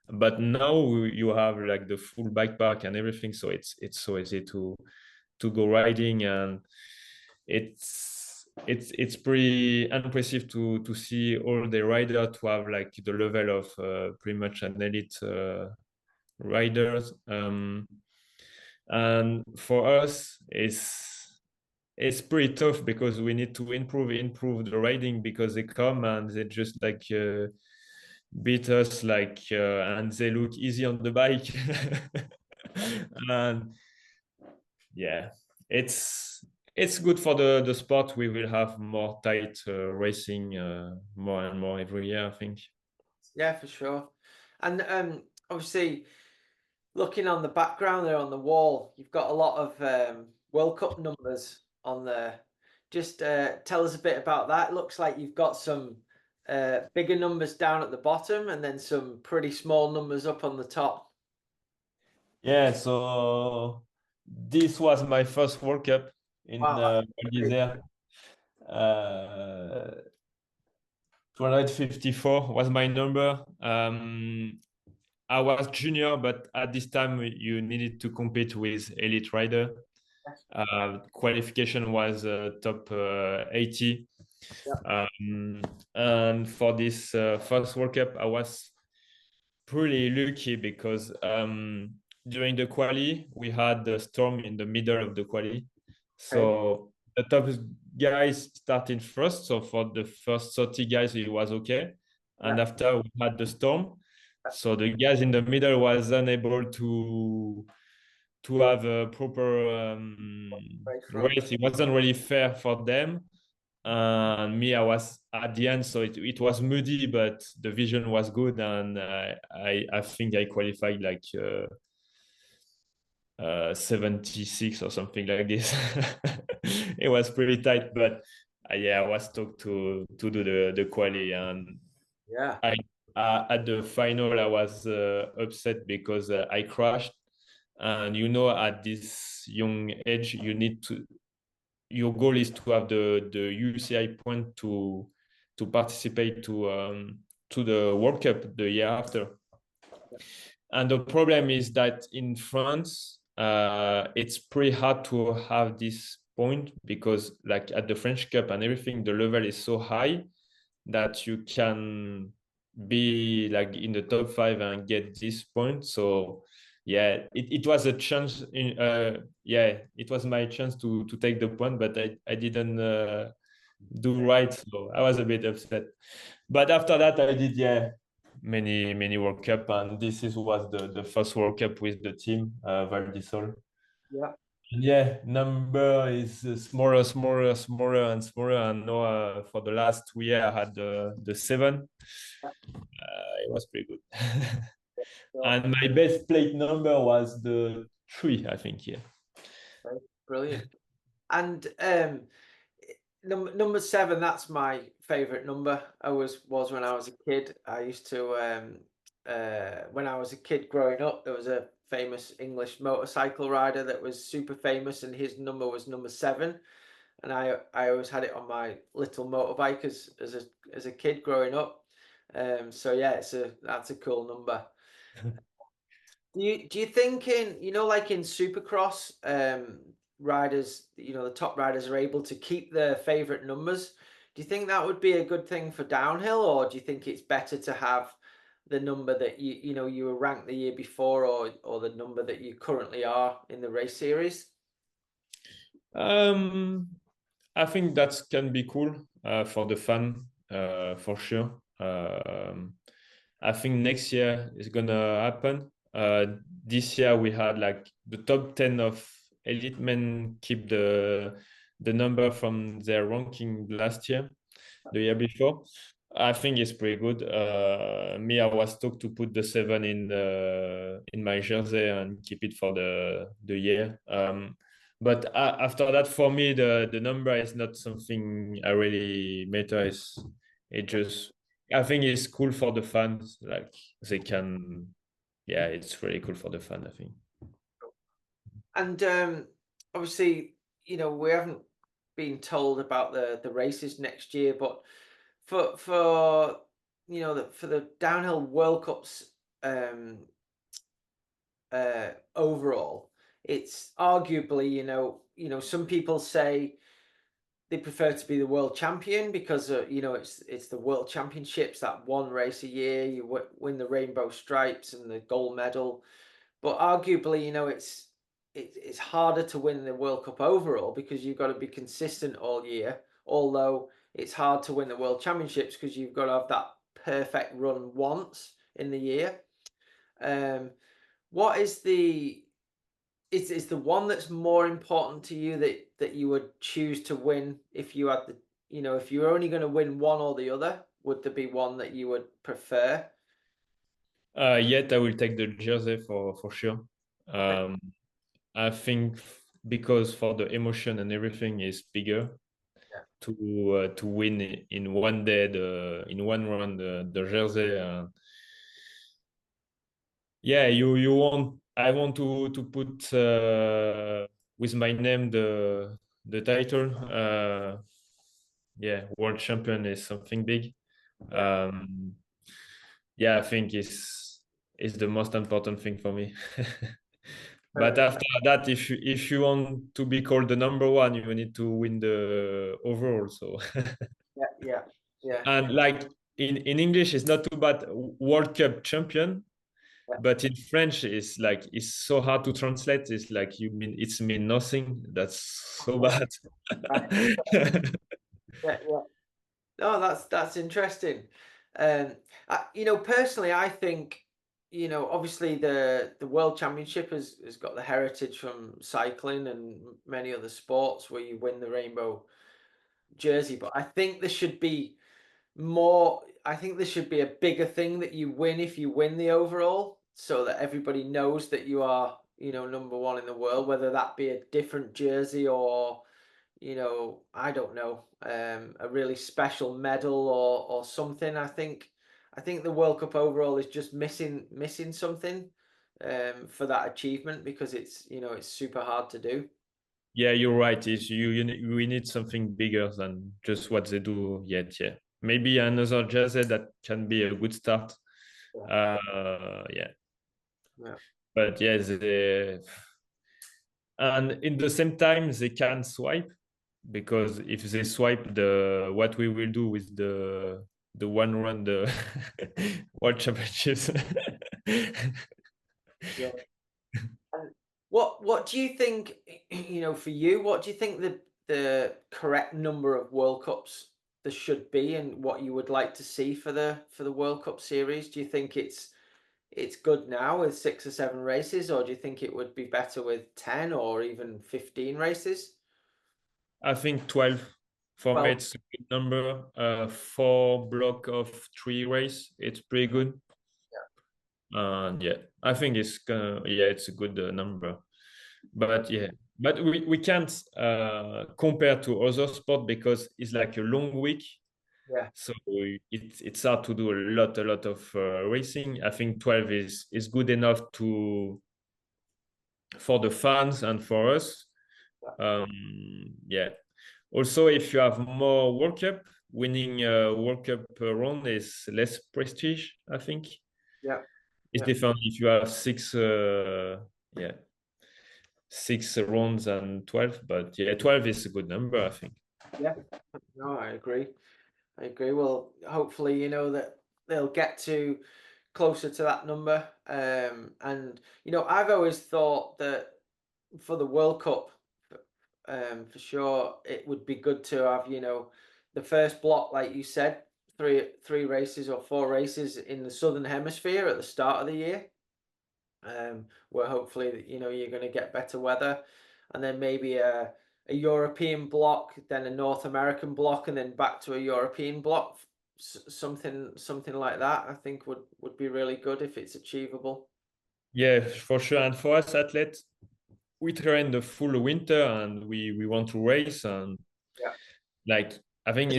But now you have like the full bike park and everything, so it's so easy to go riding, and it's pretty impressive to see all the riders to have like the level of pretty much an elite riders. And for us, it's pretty tough because we need to improve the riding, because they come and they just like beat us and they look easy on the bike. And yeah, it's good for the sport. We will have more tight racing more and more every year, I think. Yeah, for sure. And obviously, looking on the background there on the wall, you've got a lot of World Cup numbers on there. Just tell us a bit about that. It looks like you've got some bigger numbers down at the bottom and then some pretty small numbers up on the top. Yeah, so this was my first World Cup in Wow, Isère. 254 was my number. I was junior, but at this time you needed to compete with elite rider. Qualification was top 80. Yeah. And for this first World Cup, I was pretty lucky because during the quali, we had the storm in the middle of the quali. Okay. So the top guys started first. So for the first 30 guys, it was okay. And Yeah. after we had the storm, so the guys in the middle was unable to have a proper Race run. race. It wasn't really fair for them. And me, I was at the end, so it was muddy, but the vision was good, and I think I qualified like 76 or something like this. It was pretty tight, but yeah, I was stoked to do the quali, and Yeah. I at the final I was upset because I crashed, and at this young age you need to your goal is to have the UCI point to participate to the World Cup the year after. And the problem is that in France, it's pretty hard to have this point because, like at the French Cup and everything, the level is so high that you can be like in the top 5 and get this point. So yeah, it was a chance in it was my chance to take the point, but I didn't do right, so I was a bit upset. But after that I did many World Cup, and was the first World Cup with the team Val d'Isole. Yeah. Yeah, number is smaller and smaller, and now for the last 2 years I had the 7. It was pretty good. So, And my best plate number was the 3, I think. Yeah. okay, brilliant. And number 7, that's my favorite number. I was when I was a kid. I used to when I was a kid growing up, there was a famous English motorcycle rider that was super famous, and his number was number 7. And I always had it on my little motorbike as a kid growing up. So yeah, that's a cool number. Do you think in like in Supercross, riders, the top riders are able to keep their favorite numbers? Do you think that would be a good thing for downhill, or do you think it's better to have the number that you were ranked the year before, or the number that you currently are in the race series? Um, I think that can be cool for the fun, for sure. I think next year is gonna happen. This year we had like the top 10 of elite men keep the number from their ranking last year, the year before. I think it's pretty good. Me, I was told to put the 7 in my jersey and keep it for the year. But after that, for me, the number is not something I really matter. It just I think it's cool for the fans. Like they can, yeah, it's really cool for the fan, I think. And obviously, we haven't been told about the races next year, but for for the downhill World Cups overall, it's arguably, some people say they prefer to be the world champion because it's the world championships, that one race a year, you win the rainbow stripes and the gold medal. But arguably, it's harder to win the World Cup overall because you've got to be consistent all year. Although it's hard to win the World Championships because you've got to have that perfect run once in the year. What is is the one that's more important to you that you would choose to win if you had if you're only going to win one or the other? Would there be one that you would prefer? Yet I will take the jersey for sure. Okay. I think because for the emotion and everything is bigger Yeah. to win in one day in one round the jersey. Yeah, you want I want to put with my name the title. Yeah, world champion is something big. Yeah. Yeah, I think is the most important thing for me. But Perfect. after that, if you want to be called the number 1, you need to win the overall. So Yeah. Yeah. And like in English, it's not too bad World Cup champion, Yeah. but in French, it's like it's so hard to translate. It's like it's mean nothing. That's so bad. Right. Yeah. Yeah. Oh, that's interesting. You know, personally, I think, you know, obviously the World Championship has got the heritage from cycling and many other sports where you win the rainbow jersey, but I think there should be more. I think there should be a bigger thing that you win if you win the overall, so that everybody knows that you are, you know, number one in the world, whether that be a different jersey or, you know, I don't know, a really special medal or something. I think the World Cup overall is just missing something for that achievement because it's, you know, it's super hard to do. Yeah, you're right. Is we need something bigger than just what they do yet. Yeah, maybe another jersey that can be a good start. Yeah, Yeah, yeah, but yeah, and in the same time they can swipe, because if they swipe the what we will do with the one run the world championships. yeah. And what do you think, you know, for you, what do you think the correct number of World Cups there should be and what you would like to see for the World Cup series? Do you think it's good now with 6 or 7 races, or do you think it would be better with 10 or even 15 races? I think 12 for me Well, it's a good number. 4 block of 3 race, it's pretty good. And yeah, I think it's gonna, yeah, it's a good number. But yeah, but we can't compare to other sport because it's like a long week. yeah, So it's hard to do a lot of racing. I think 12 is good enough to for the fans and for us. Um, yeah. Also, if you have more World Cup, winning a World Cup round is less prestige, I think. yeah, It's yeah, different if you have yeah, 6 rounds and 12, but yeah, 12 is a good number, I think. yeah. No, I agree. I agree. Well, hopefully, you know, that they'll get to closer to that number. And you know, I've always thought that for the World Cup, for sure, it would be good to have, you know, the first block, like you said, three races or 4 races in the Southern Hemisphere at the start of the year, where hopefully, you know, you're going to get better weather, and then maybe a European block, then a North American block, and then back to a European block. Something like that, I think would be really good if it's achievable. Yeah, for sure. And for us athletes, we train the full winter and we want to race, and Yeah, like I think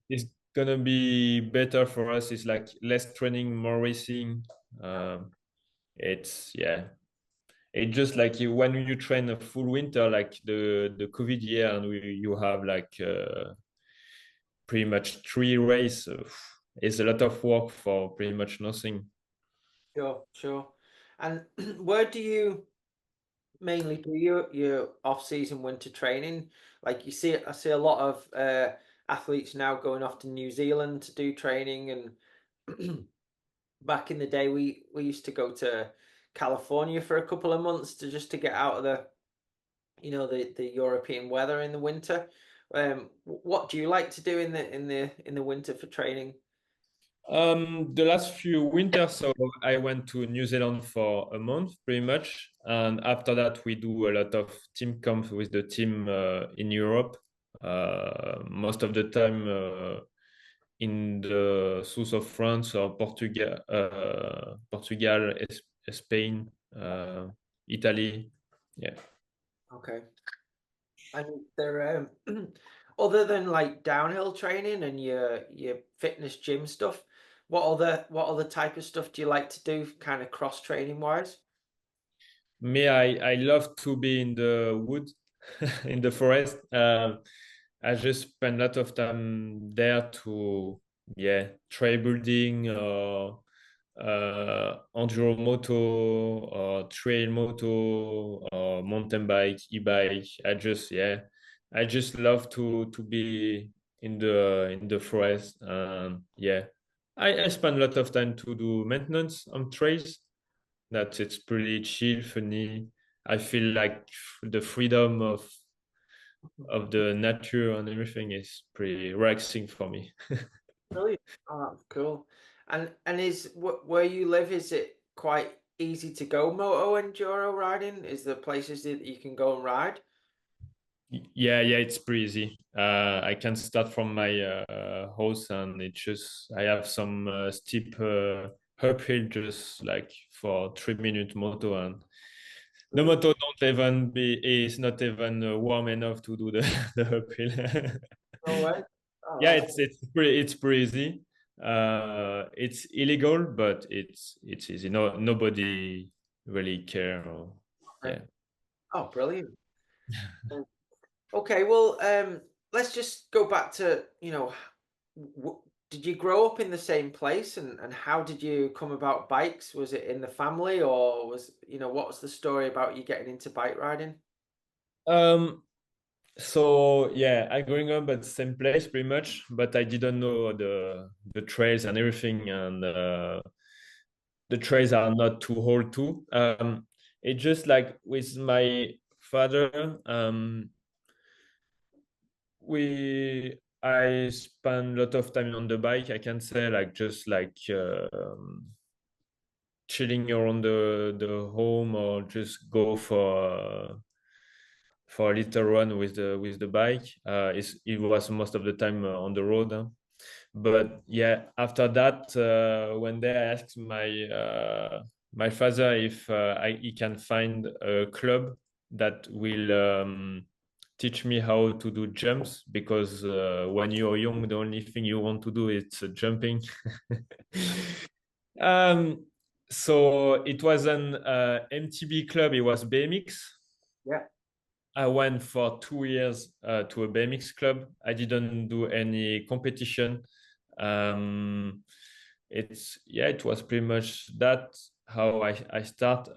it's gonna be better for us. It's like less training, more racing. It's yeah. It's just like when you train a full winter, like the COVID year, and you have like pretty much 3 races. It's a lot of work for pretty much nothing. sure, sure. And where do you mainly do your off-season winter training? Like you see, I see a lot of athletes now going off to New Zealand to do training, and back in the day, we used to go to California for a couple of months to just to get out of the, you know, the European weather in the winter. What do you like to do in the winter for training? The last few winters, so I went to New Zealand for a month, pretty much, and after that, we do a lot of team camps with the team in Europe. Most of the time in the south of France or Portugal, Spain, Italy. Yeah. Okay. And there, other than like downhill training and your fitness gym stuff, what other type of stuff do you like to do, kind of cross training wise? Me, I love to be in the wood, in the forest. I just spend a lot of time there to, yeah, trail building or enduro moto or trail moto or mountain bike, e-bike. I just, yeah, I just love to be in the forest. Yeah, I spend a lot of time to do maintenance on trails. That it's pretty chill, funny. I feel like the freedom of the nature and everything is pretty relaxing for me. Brilliant. Oh, that's cool. And is where you live, is it quite easy to go moto enduro riding? Is there places that you can go and ride? Yeah, it's pretty easy. I can start from my house, and it just I have some steep uphill just like for 3 minute moto, and the Brilliant. moto don't even be is not even warm enough to do the the uphill. No way. Yeah, Oh, it's pretty easy. It's illegal, but it's easy. No, nobody really care. Or, okay. yeah. Oh, brilliant. Okay, well, let's just go back to, did you grow up in the same place and how did you come about bikes? Was it in the family or what was the story about you getting into bike riding? Um. So yeah, I growing up at the same place pretty much, but I didn't know the trails and everything, and the trails are not too hard too. It's just like with my father. We I spend a lot of time on the bike. I can say like just like chilling around the home, or just go for a little run with the bike. It was most of the time on the road. Huh? But yeah, after that, one day I asked my father if he can find a club that will teach me how to do jumps, because when you're young, the only thing you want to do is jumping. um, so it was an MTB club. It was BMX. Yeah. I went for 2 years to a BMX club. I didn't do any competition. Um, it was pretty much that how I start.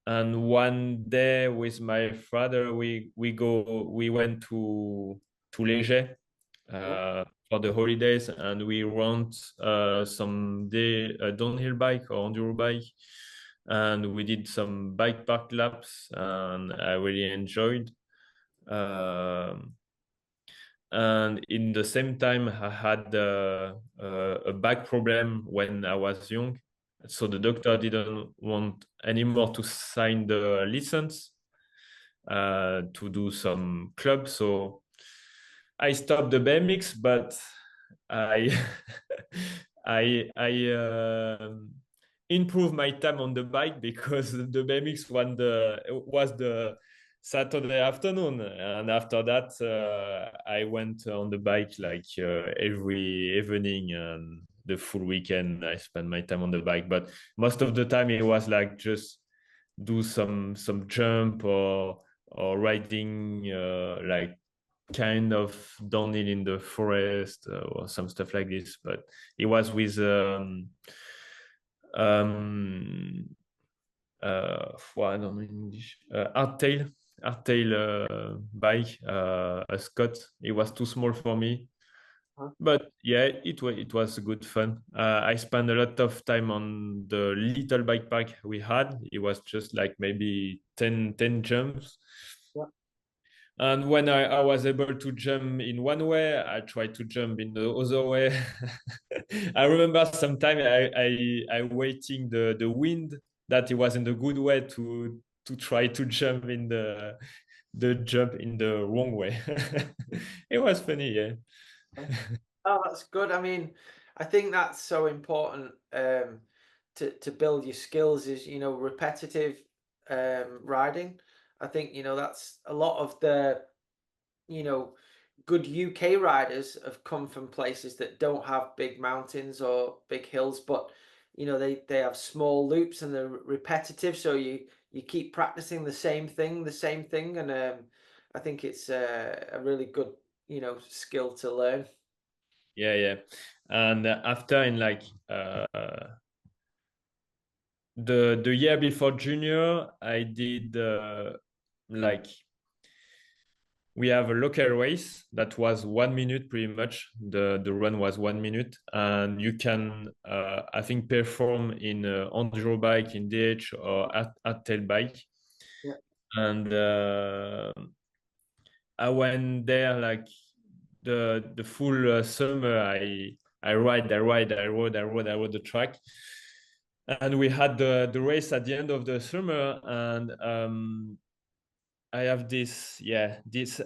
And one day with my father, we went to Léger Cool. for the holidays, and we rent some day a downhill bike or enduro bike, and we did some bike park laps, and I really enjoyed. Um, and in the same time, I had a back problem when I was young, so the doctor didn't want anymore to sign the license to do some clubs. So I stopped the BMX, but I I improved my time on the bike, because the BMX was the Saturday afternoon, and after that I went on the bike like every evening, and the full weekend I spent my time on the bike. But most of the time it was like just do some jump, or riding like kind of downhill in the forest, or some stuff like this. But it was with um well, I don't know in English, hardtail bike, a Scott. It was too small for me, Huh? but yeah, it was good fun. I spent a lot of time on the little bike park we had. It was just like maybe 10 jumps. Yeah. And when I was able to jump in one way, I tried to jump in the other way. I remember sometime I waiting the wind, that it was in the good way to try to jump in the jump in the wrong way. It was funny, yeah. Oh, that's good. I mean, I think that's so important to build your skills is, repetitive riding. I think, that's a lot of the, you know, good UK riders have come from places that don't have big mountains or big hills, but they have small loops and they're repetitive. So you keep practicing the same thing, and I think it's a really good skill to learn. Yeah. And after, in like the year before junior, I did like we have a local race that was 1 minute pretty much. The run was 1 minute, and you can I think perform in enduro bike, in DH, or at tail bike. Yeah. And I went there like the full summer. I rode the track, and we had the race at the end of the summer. And I have this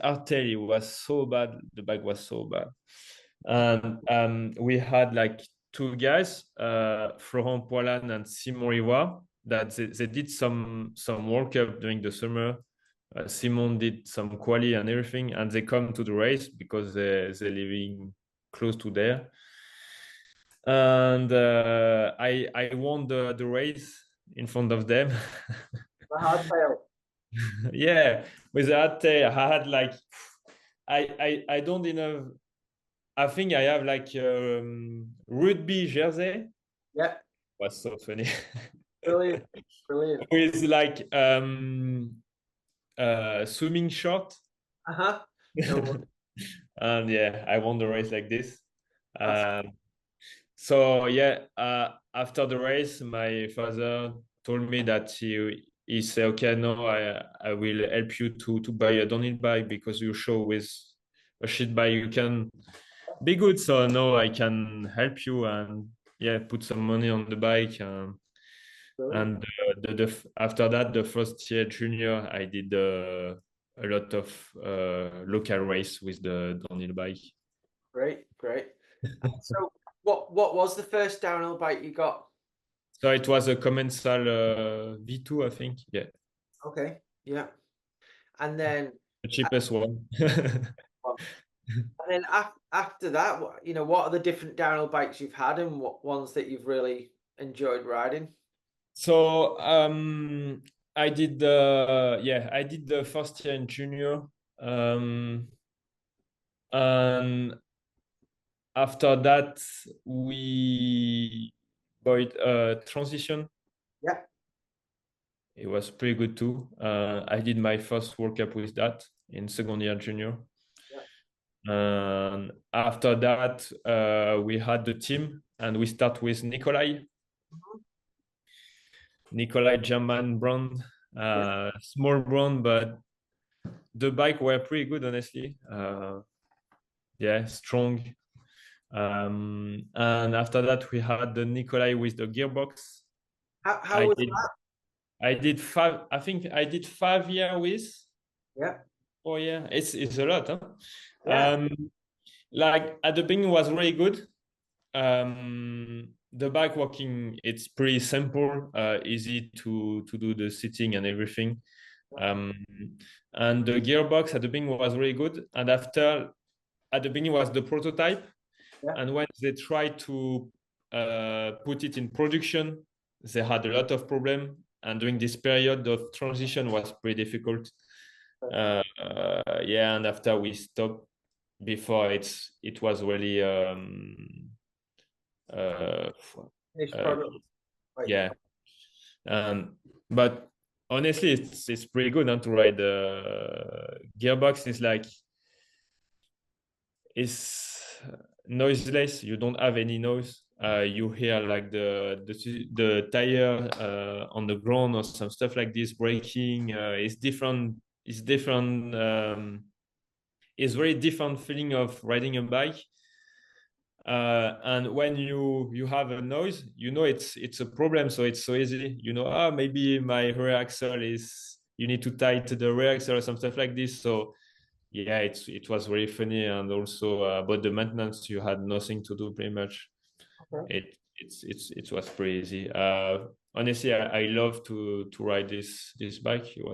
artery was so bad. The bike was so bad, and we had like two guys, Florent Poilane and Simon Rivoire, that they did some World Cup during the summer. Simon did some quali and everything, and they come to the race because they're living close to there. And I won the race in front of them. The hardtail. Yeah, with that I had like I don't even. I think I have like rugby jersey. Yeah. Was so funny. Brilliant. Brilliant. With like swimming short. Uh-huh. No, And yeah, I won the race like this. that's So yeah, after the race, my father told me that he said, okay, no, I will help you to buy a downhill bike, because you show with a shit bike you can be good. So no, I can help you, and yeah, put some money on the bike. brilliant. And after that, the first year junior, I did a lot of local race with the downhill bike. Great, great. So what was the first downhill bike you got? So it was a Commencal V2, I think. Yeah, Okay. Yeah. And then the cheapest one. and then after that, what are the different downhill bikes you've had and what ones that you've really enjoyed riding? So I did I did the first year in junior, and after that we bought a transition. Yeah. It was pretty good too. I did my first World Cup with that in second year junior. Yeah. And after that, we had the team, and we start with Nikolai. Mhm. Nikolai German brand, Yeah. small brand, but the bike were pretty good, honestly. Yeah, strong. And after that, we had the Nikolai with the gearbox. How I was did that? I did five. I think I did 5 year with. Yeah. Oh yeah, it's a lot, huh? Yeah. Like at the beginning was really good. The bike walking, it's pretty simple, easy to do the sitting and everything. Um, and the gearbox at the beginning was really good. And after, at the beginning was the prototype. Yeah. And when they tried to put it in production, they had a lot of problem. And during this period, the transition was pretty difficult. Yeah, and after we stopped, before it was really uh, Finished uh, product. Right. yeah. But honestly, it's pretty good, to ride the gearbox. Is like it's noiseless. You don't have any noise. You hear like the tire on the ground or some stuff like this braking. It's different. It's different. It's very different feeling of riding a bike. And when you have a noise, it's a problem. So it's so easy. Maybe my rear axle is. You need to tighten the rear axle or some stuff like this. So yeah, it was very funny, and also about the maintenance, you had nothing to do pretty much. Okay. It was pretty easy. Honestly, I love to ride this bike. It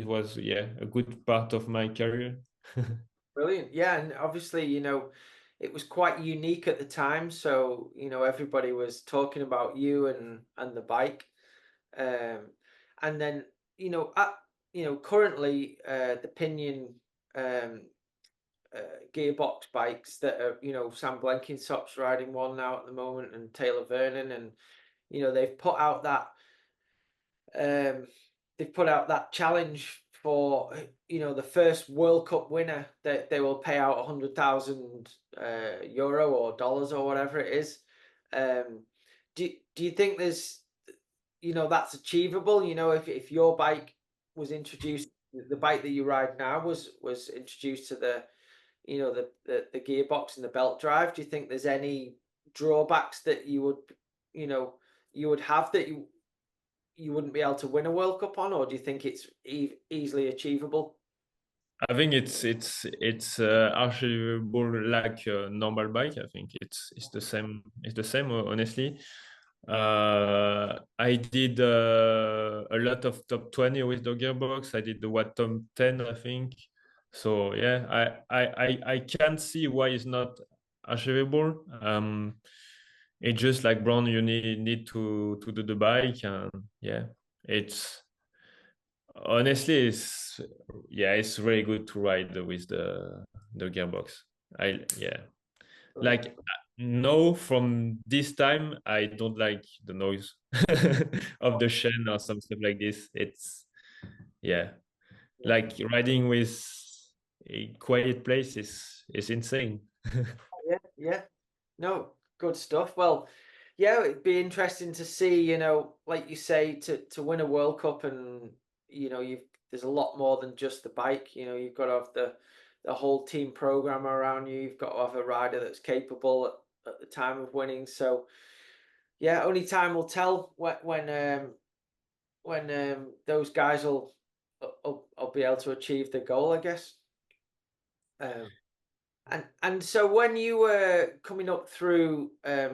was yeah, a good part of my career. Brilliant. Yeah, and obviously, it was quite unique at the time. So, everybody was talking about you and the bike. And then, currently the Pinion gearbox bikes that are, Sam Blenkinsop's riding one now at the moment, and Taylor Vernon, and they've put out that challenge for, you know, the first World Cup winner, that they will pay out 100,000 euro or dollars or whatever it is. Do you think there's, you know, that's achievable? You know, if your bike was introduced, the bike that you ride now was introduced to the, you know, the gearbox and the belt drive, do you think there's any drawbacks that you would, you know, you would have that you wouldn't be able to win a World Cup on, or do you think it's easily achievable? I think it's achievable like a normal bike. I think it's the same. It's the same, honestly. I did a lot of top 20 with the gearbox. I did the what top 10, I think. So yeah, I can't see why it's not achievable. It's just like Brown, you need to do the bike, and yeah, it's honestly it's really good to ride with the gearbox. Yeah, like no, from this time I don't like the noise of the chain or something like this. It's yeah, Yeah. like riding with a quiet place is insane. Yeah, yeah. No, good stuff. Well, yeah, it'd be interesting to see, you know, like you say, to win a World Cup, and you know, there's a lot more than just the bike. You know, you've got to have the whole team program around you. You've got to have a rider that's capable at the time of winning. So yeah, only time will tell when those guys will be able to achieve the goal, I guess. Um, and so when you were coming up through,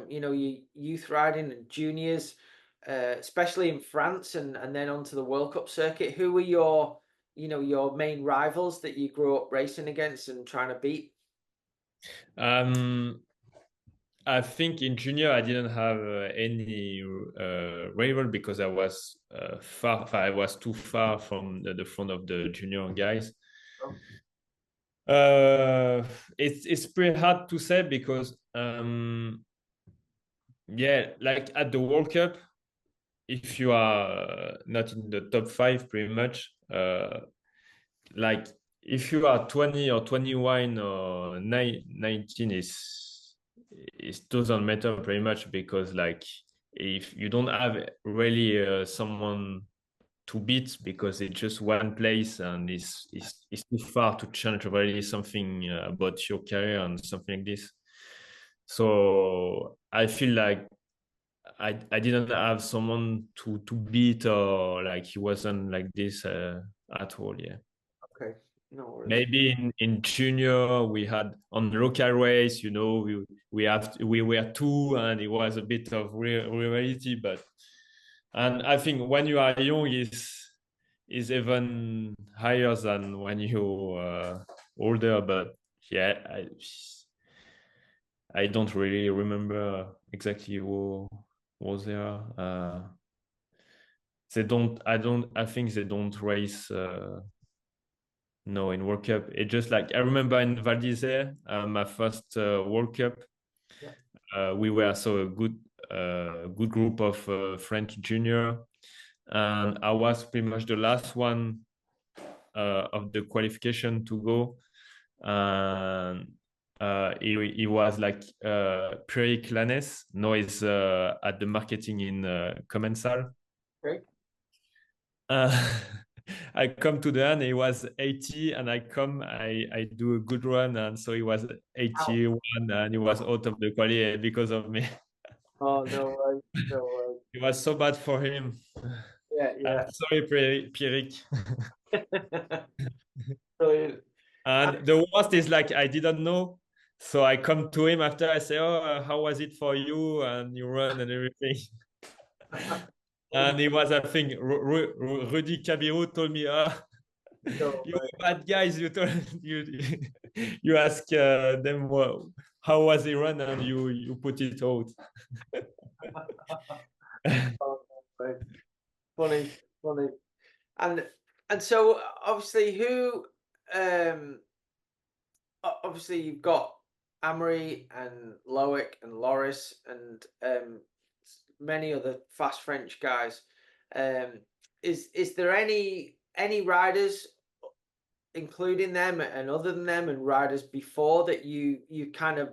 you know, your youth riding and juniors, especially in France, and then onto the World Cup circuit, who were your, you know, your main rivals that you grew up racing against and trying to beat? um I think in junior I didn't have any rival because I was I was too far from the front of the junior guys. Oh, Uh, it's pretty hard to say because yeah, like at the World Cup, if you are not in the top five, pretty much, like if you are 20 or 21 or 19, it doesn't matter pretty much because like if you don't have really someone to beat because it's just one place and it's too far to change really something about your career and something like this. So I feel like I didn't have someone to beat or like he wasn't like this at all. Yeah. okay, no worries. Maybe in junior we had on the local race, we were two and it was a bit of reality, but and I think when you are young is even higher than when you older. But yeah, I don't really remember exactly who was there. They don't. I don't. I think they don't race. No, in World Cup. It just like I remember in Val d'Isère, my first World Cup. Yeah, We were so a good group of French junior, and I was pretty much the last one of the qualification to go. And he was like Benoit Coulanges. Now he's at the marketing in Commencal. great. Uh, I come to the end, he was 80, and I do a good run, and so he was Ow. 81, and he was out of the quali because of me. Oh, no way, no It was so bad for him. way. Yeah, Sorry, Pierrick. yeah. Brilliant. And And the worst is like I didn't know, so I come to him after I say, "Oh, how was it for you?" And you run and everything. And he was, I think, Rudy Cabiro told me, "Ah, no you way. bad guys, you told you you ask them how was it run and you put it out." Oh, no way. Funny, funny. And and so obviously um obviously you've got Amory and Loic and Loris and many other fast French guys. Um is there any riders including them and other than them and riders before that you kind of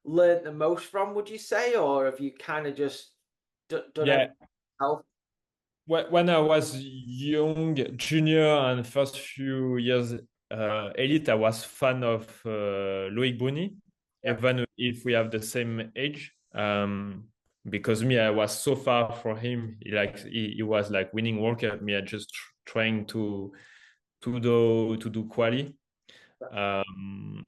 learned the most from, would you say, or have you kind of just done Yeah, everything yourself? when I was young, junior, and first few years elite, I was fan of Loic Bruni, Yeah, even if we have the same age. Because me, I was so far from him. He was like winning World Cup. Me, I just trying to do quali. Um,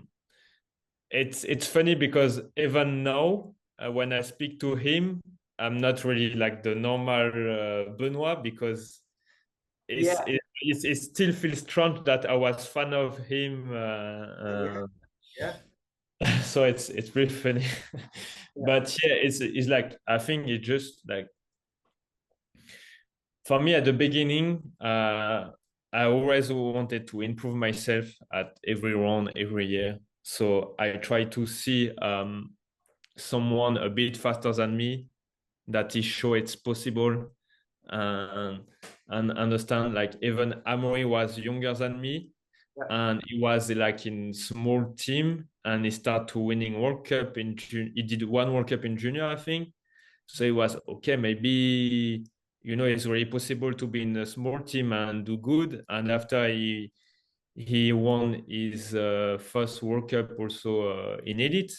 it's funny because even now, when I speak to him, I'm not really like the normal Benoit because yeah, it still feels strange that I was fan of him. yeah, yeah, So it's really funny. yeah, But yeah, it's like I think it just like for me at the beginning, I always wanted to improve myself at every round, every year. So I try to see someone a bit faster than me that is sure it's possible, and understand like even Amory was younger than me, yeah, and he was like in small team, and he started to winning World Cup he did one World Cup in junior, I think. So it was okay, maybe it's really possible to be in a small team and do good. And after he won his first World Cup also in elite.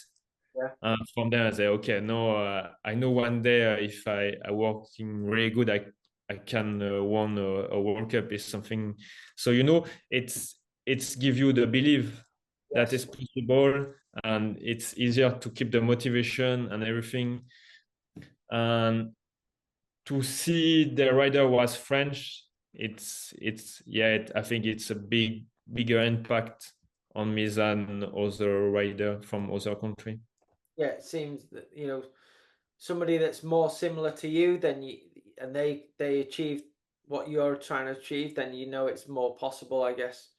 yeah, From there, I say, okay, no, I know one day if I working really good, I can win a World Cup is something. So it's give you the belief that yes, it's possible, and it's easier to keep the motivation and everything. And to see the rider was French, it's yeah, I think it's a bigger impact on me than other rider from other country. yeah. It seems that somebody that's more similar to you than you, and they achieved what you're trying to achieve, then it's more possible, I guess.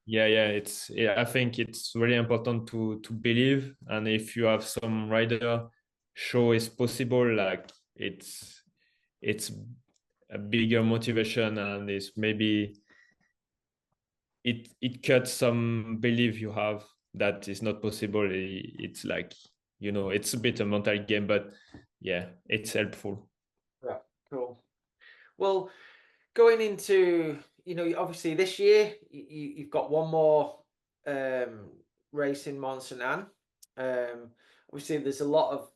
Yeah, I think it's really important to believe, and if you have some rider show it's possible, like it's a bigger motivation, and it's maybe it cuts some belief you have that is not possible. It's like it's a bit a mental game, but yeah, it's helpful. Yeah, cool. Well, going into, obviously this year you've got one more um, race in Mont Saint Anne. Obviously, there's a lot of,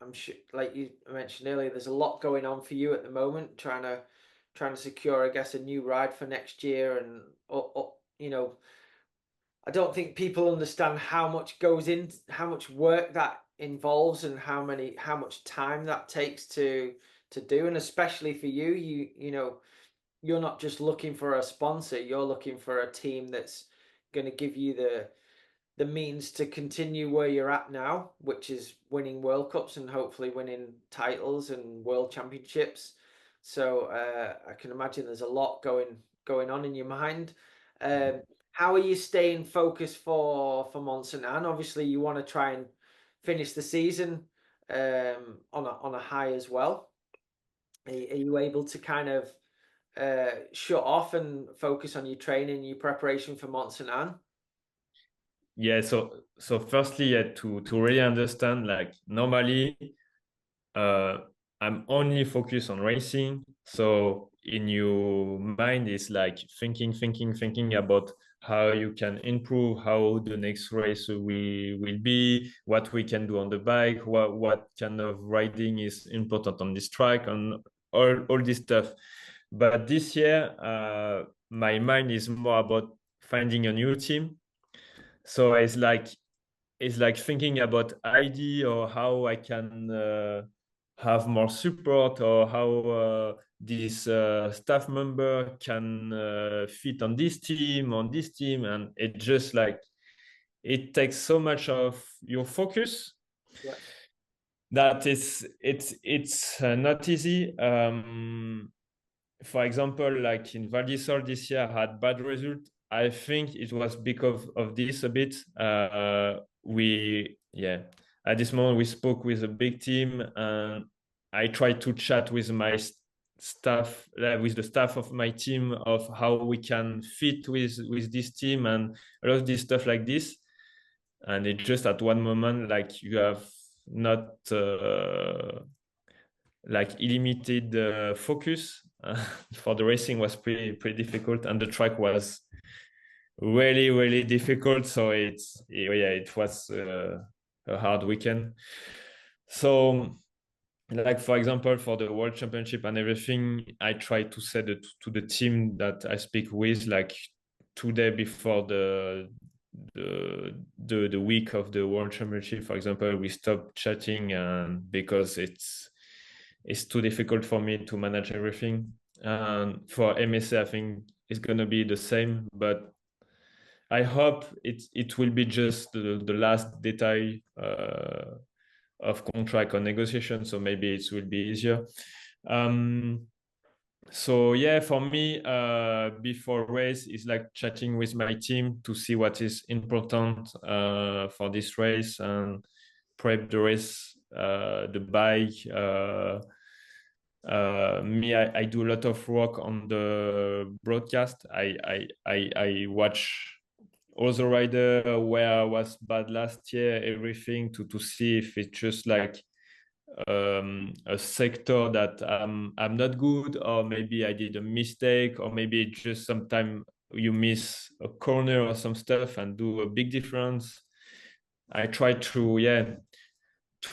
I'm sure, like you mentioned earlier, there's a lot going on for you at the moment, trying to secure, I guess, a new ride for next year, and I don't think people understand how much goes in, how much work that involves, and how much time that takes to do, and especially for you, you're not just looking for a sponsor, you're looking for a team that's going to give you the means to continue where you're at now, which is winning World Cups and hopefully winning titles and World Championships. So I can imagine there's a lot going on in your mind. Um, how are you staying focused for Mont Saint Anne? Obviously, you want to try and finish the season on a high as well. Are you able to kind of shut off and focus on your training, your preparation for Mont Saint Anne? Yeah, so firstly, yeah, to really understand, like normally uh, I'm only focused on racing. So in your mind, it's like thinking about how you can improve, how the next race will be, what we can do on the bike, what kind of riding is important on this track, and all this stuff. But this year, my mind is more about finding a new team. So it's like thinking about ID or how I can have more support, or how this staff member can fit on this team, and it just like it takes so much of your focus Yeah, that it's not easy. For example, like in Val d'Isole this year, I had bad result. I think it was because of this a bit. Yeah, at this moment we spoke with a big team, and I tried to chat with staff with the staff of my team of how we can fit with this team and a lot of this stuff like this. And it just at one moment, like you have not like unlimited focus for the racing was pretty difficult, and the track was really difficult. So it was a hard weekend. So like for example, for the world championship and everything, I try to say to the team that I speak with, like 2 days before the week of the world championship, for example, we stop chatting, and because it's too difficult for me to manage everything. And for MSA, I think it's gonna be the same, but I hope it will be just the last detail of contract or negotiation, so maybe it will be easier. So yeah, for me, before race is like chatting with my team to see what is important for this race and prep the race, the bike. I do a lot of work on the broadcast. I watch all the rider where I was bad last year, everything to see if it's just like a sector that I'm not good, or maybe I did a mistake, or maybe just sometime you miss a corner or some stuff and do a big difference. I try to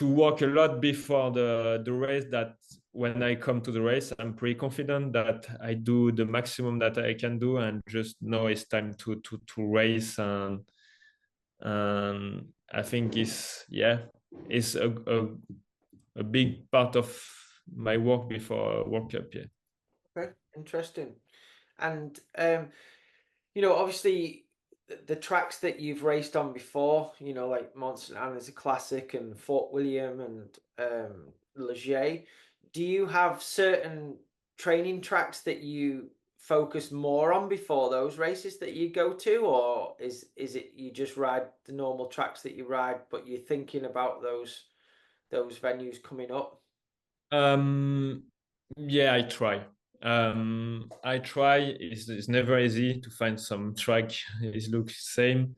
work a lot before the race, that when I come to the race, I'm pretty confident that I do the maximum that I can do, and just know it's time to race. And I think it's a big part of my work before World Cup. Yeah. Okay, interesting. And obviously the tracks that you've raced on before, like Mont Saint Anne is a classic, and Fort William and Leger. Do you have certain training tracks that you focus more on before those races that you go to, or is it you just ride the normal tracks that you ride, but you're thinking about those venues coming up? Yeah, I try. I try. It's never easy to find some track is look same.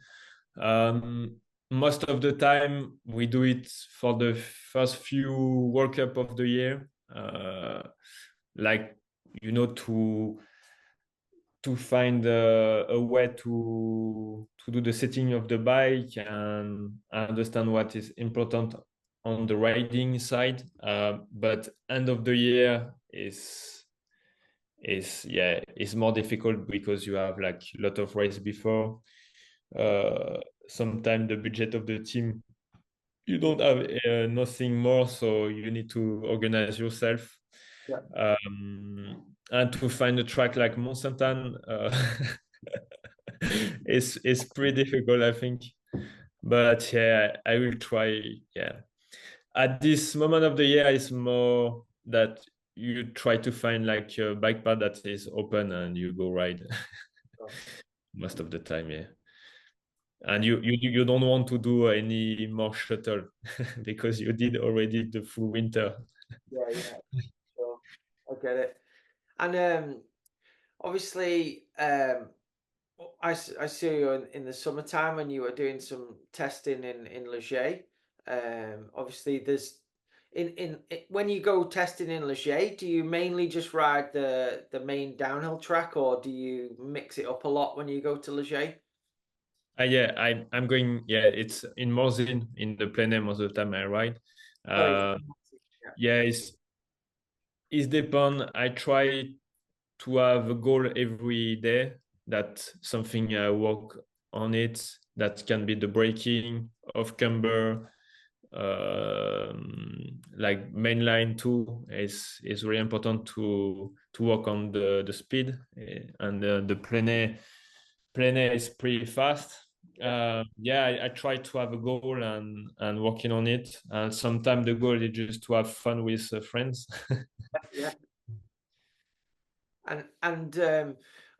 Um, Most of the time we do it for the first few World Cup of the year, like to find a way to do the setting of the bike and understand what is important on the riding side. But end of the year is more difficult because you have like a lot of race before. Sometimes the budget of the team, you don't have nothing more, so you need to organize yourself. Yeah. And to find a track like Mont Saint Anne is pretty difficult, I think. But yeah, I will try. Yeah, at this moment of the year, it's more that you try to find like a bike path that is open and you go ride most of the time. Yeah, and you don't want to do any more shuttle because you did already the full winter. Yeah, sure. I get it. And obviously, I see you in the summertime when you were doing some testing in Leger. Obviously, there's when you go testing in Leger, do you mainly just ride the main downhill track, or do you mix it up a lot when you go to Leger? Yeah, I'm going. Yeah, it's in Morzine in the plein air most of the time I ride. Oh, Uh, yeah, yeah, it's depend. I try to have a goal every day. That something I work on it. That can be the braking of camber, like mainline too. Is really important to work on the speed, and the plein air is pretty fast. I try to have a goal and working on it. And sometimes the goal is just to have fun with friends. yeah. And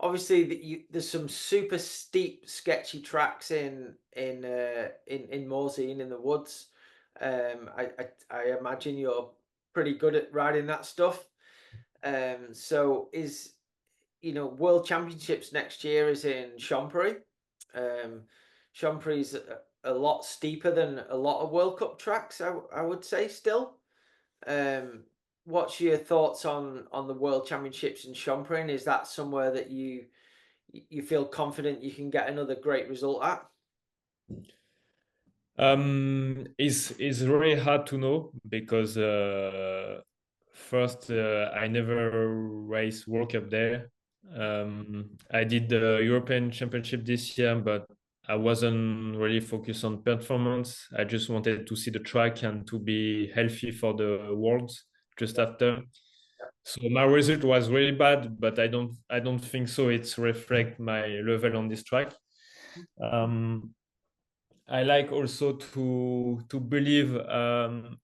obviously there's some super steep, sketchy tracks in Morzine in the woods. I imagine you're pretty good at riding that stuff. So World Championships next year is in Chambéry. Chambéry's a lot steeper than a lot of World Cup tracks, I would say still. What's your thoughts on the World Championships in Chambéry? And is that somewhere that you feel confident you can get another great result at? It's really hard to know because first I never raced World Cup there. I did the European Championship this year, but I wasn't really focused on performance. I just wanted to see the track and to be healthy for the Worlds just after. So my result was really bad, but I don't think so. It's reflect my level on this track. I like also to believe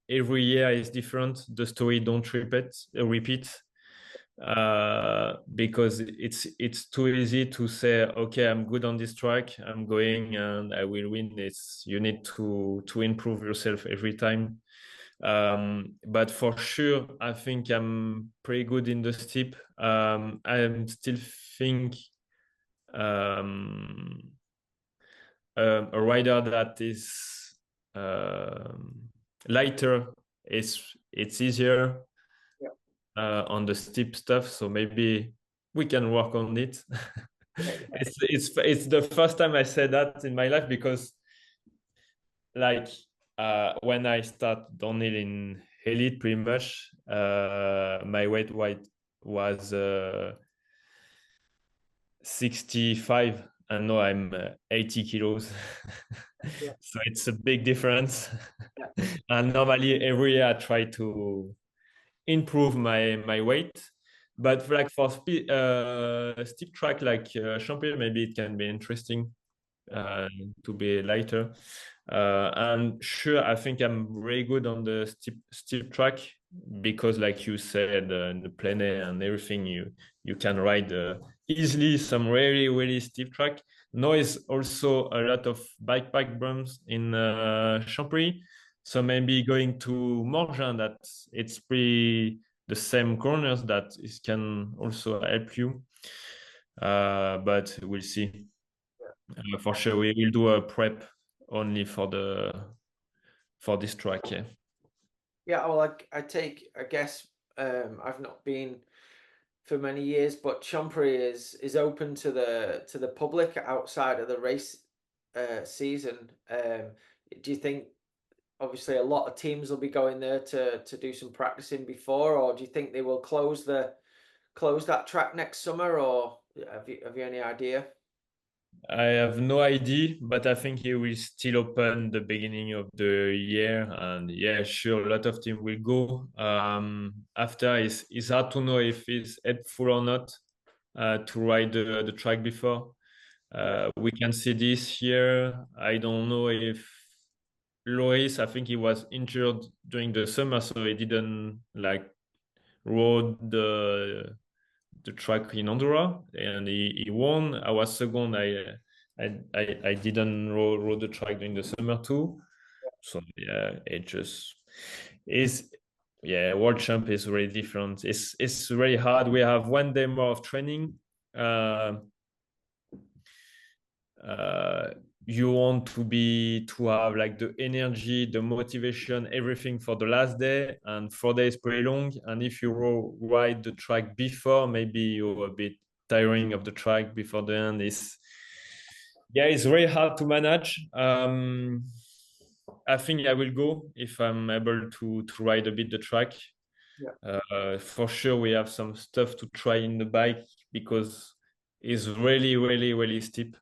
every year is different. The story don't repeat because it's too easy to say, okay, I'm good on this track, I'm going and I will win. You need to improve yourself every time. But for sure, I think I'm pretty good in the steep. I still think um, a rider that is lighter it's easier Yeah. on the steep stuff, so maybe we can work on it. It's the first time I said that in my life because like when I start downhill in elite pretty much my weight was 65 and now I'm 80 kilos. Yeah. So it's a big difference. Yeah. And normally every year I try to improve my weight. But like for steep track like Champion, maybe it can be interesting to be lighter. And sure, I think I'm really good on the steep track because, like you said, the plein air and everything, you can ride easily some really steep track. Now is also a lot of bike pack bumps in Chambéry, so maybe going to Morgin, that it's pretty the same corners that it can also help you. But we'll see. For sure, we will do a prep only for this track. Yeah. Yeah, well, I guess I've not been for many years, but Chambéry is open to the public outside of the race season. Do you think obviously a lot of teams will be going there to do some practicing before, or do you think they will close that track next summer, or have you any idea? I have no idea, but I think it will still open the beginning of the year, and yeah, sure, a lot of teams will go. After, it's hard to know if it's helpful or not to ride the track before. Yeah, We can see this year. I don't know if Loris, I think he was injured during the summer, so he didn't like rode the track in Andorra, and he won. I was second. I didn't row the track during the summer too. So yeah, it just is. Yeah, world champ is really different. It's very hard. We have 1 day more of training. Uh, uh, you want to have like the energy, the motivation, everything for the last day, and 4 days pretty long. And if you ride the track before, maybe you're a bit tiring of the track before the end. It's very hard to manage. I think I will go if I'm able to ride a bit the track. yeah, For sure, we have some stuff to try in the bike because it's really steep.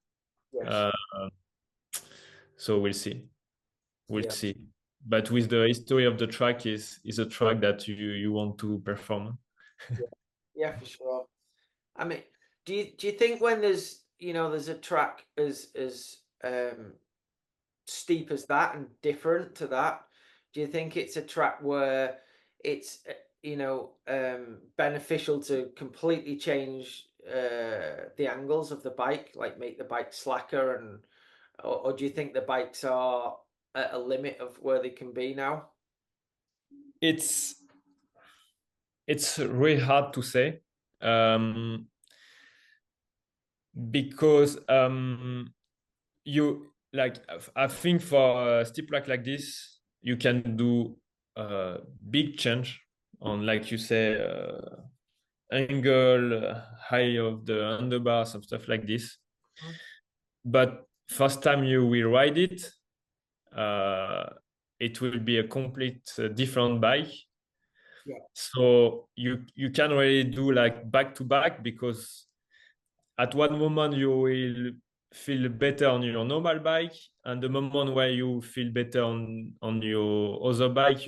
yes, Uh, so we'll see. We'll yeah, see. But with the history of the track is a track that you want to perform. yeah, yeah, for sure. I mean, do you think when there's a track as steep as that and different to that, do you think it's a track where it's beneficial to completely change the angles of the bike, like make the bike slacker, or do you think the bikes are at a limit of where they can be now? It's it's really hard to say, because you like I think for a steep rack like this, you can do a big change on, like you say, angle, height of the underbar, some stuff like this. Mhm. But first time you will ride it, it will be a complete different bike. Yeah, So you can really do like back to back, because at one moment you will feel better on your normal bike, and the moment where you feel better on your other bike,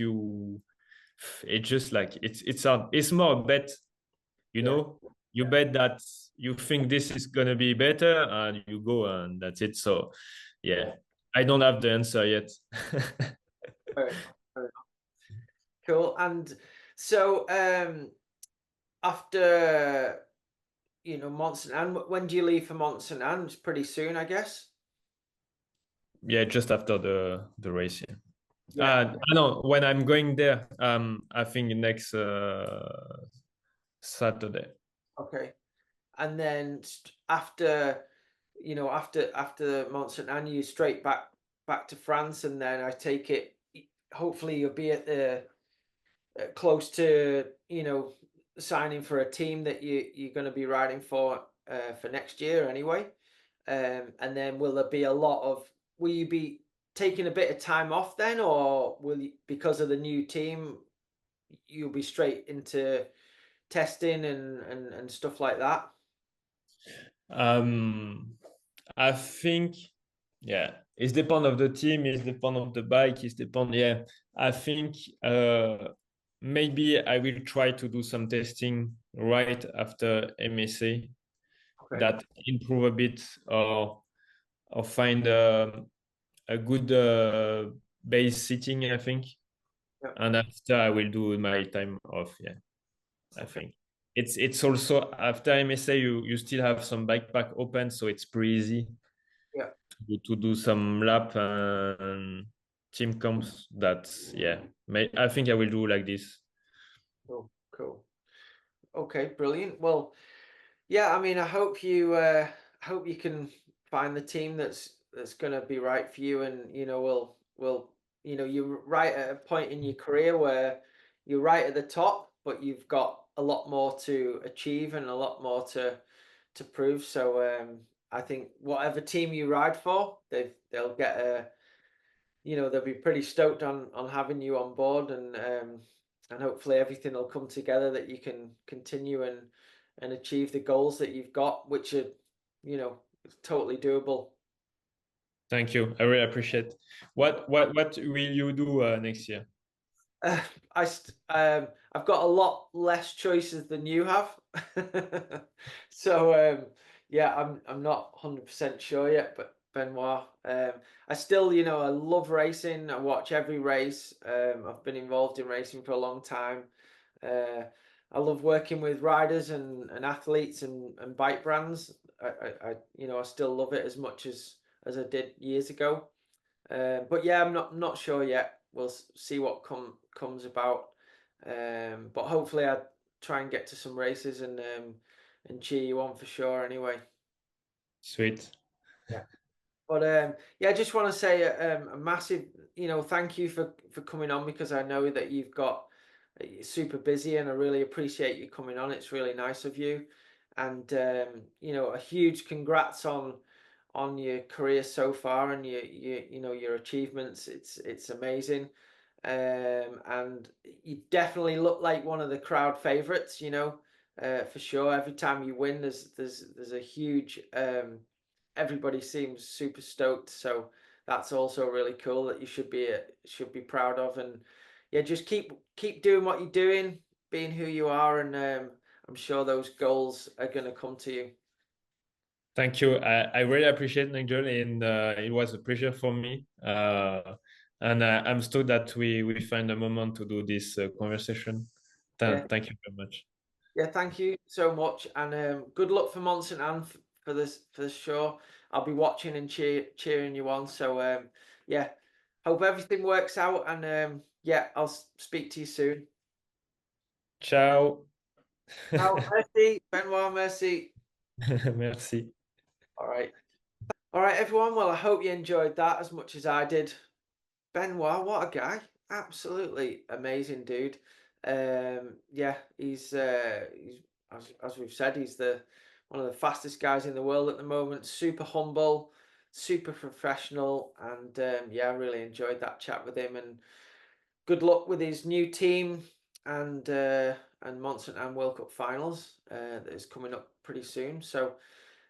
it's just like it's more a bet, you yeah, know. You bet that you think this is gonna be better, and you go, and that's it. So yeah. yeah, I don't have the answer yet. Fair enough, fair enough. Cool. And so after Mont Saint Anne, when do you leave for Mont Saint Anne? It's pretty soon, I guess. Yeah, just after the race. Yeah. Yeah. No, when I'm going there, I think next Saturday. Okay. And then after, after Mont Saint Anne, you straight back to France, and then I take it. Hopefully, you'll be at the close to signing for a team that you're going to be riding for next year anyway. And then will there be a lot of? Will you be taking a bit of time off then, or will you, because of the new team, you'll be straight into testing and stuff like that? Um, I think, yeah, it's depend of the team, it's depend of the bike, it's depend. Yeah, I think maybe I will try to do some testing right after MSA, Okay. that improve a bit, or find a good base sitting, I think, Yeah. and after I will do my time off. Yeah, I Okay. think it's also after MSA you still have some bike pack open, so it's pretty easy Yeah. to do some lap and team comps. That's yeah. I think I will do like this. Cool. Cool. Okay. Brilliant. Well, yeah. I mean, I hope you can find the team that's going to be right for you, and will you're right at a point in your career where you're right at the top, but you've got a lot more to achieve and a lot more to prove. So I think whatever team you ride for, they'll get a they'll be pretty stoked on having you on board, and hopefully everything will come together that you can continue and achieve the goals that you've got, which are totally doable. Thank you. I really appreciate. What will you do next year? Uh, I've got a lot less choices than you have, so yeah, I'm not 100% sure yet. But Benoit, I still I love racing. I watch every race. I've been involved in racing for a long time. Uh, I love working with riders and athletes and bike brands. I still love it as much as I did years ago. But yeah, I'm not sure yet. We'll see what comes about. But hopefully I try and get to some races and cheer you on for sure anyway. Sweet. Yeah. But yeah, I just want to say a massive, thank you for coming on, because I know that you've got you're super busy, and I really appreciate you coming on. It's really nice of you, and a huge congrats on your career so far and your achievements. It's amazing, and you definitely look like one of the crowd favorites. For sure. Every time you win, there's a huge everybody seems super stoked, so that's also really cool that you should be proud of. And yeah, just keep doing what you're doing, being who you are, and I'm sure those goals are going to come to you. Thank you. I really appreciate Nigel, and it was a pleasure for me. And I'm stoked that we find a moment to do this conversation. Yeah, Thank you very much. yeah, thank you so much, and good luck for Mont Saint Anne for this show. I'll be watching and cheering you on. So yeah, hope everything works out, and yeah, I'll speak to you soon. Ciao. Ciao, merci, Benoit, merci. Merci. All right. All right, everyone. Well, I hope you enjoyed that as much as I did. Benoit, what a guy. Absolutely amazing dude. Yeah, he's as we've said, he's the one of the fastest guys in the world at the moment. Super humble, super professional, and yeah, I really enjoyed that chat with him. And good luck with his new team and Mont-Saint-Anne World Cup finals that is coming up pretty soon. So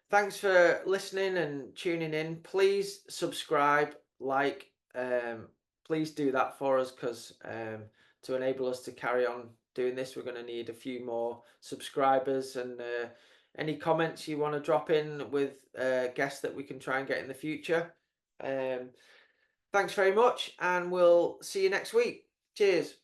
thanks for listening and tuning in. Please subscribe, like, please do that for us, because to enable us to carry on doing this, we're going to need a few more subscribers. And any comments you want to drop in with guests that we can try and get in the future. Thanks very much, and we'll see you next week. Cheers.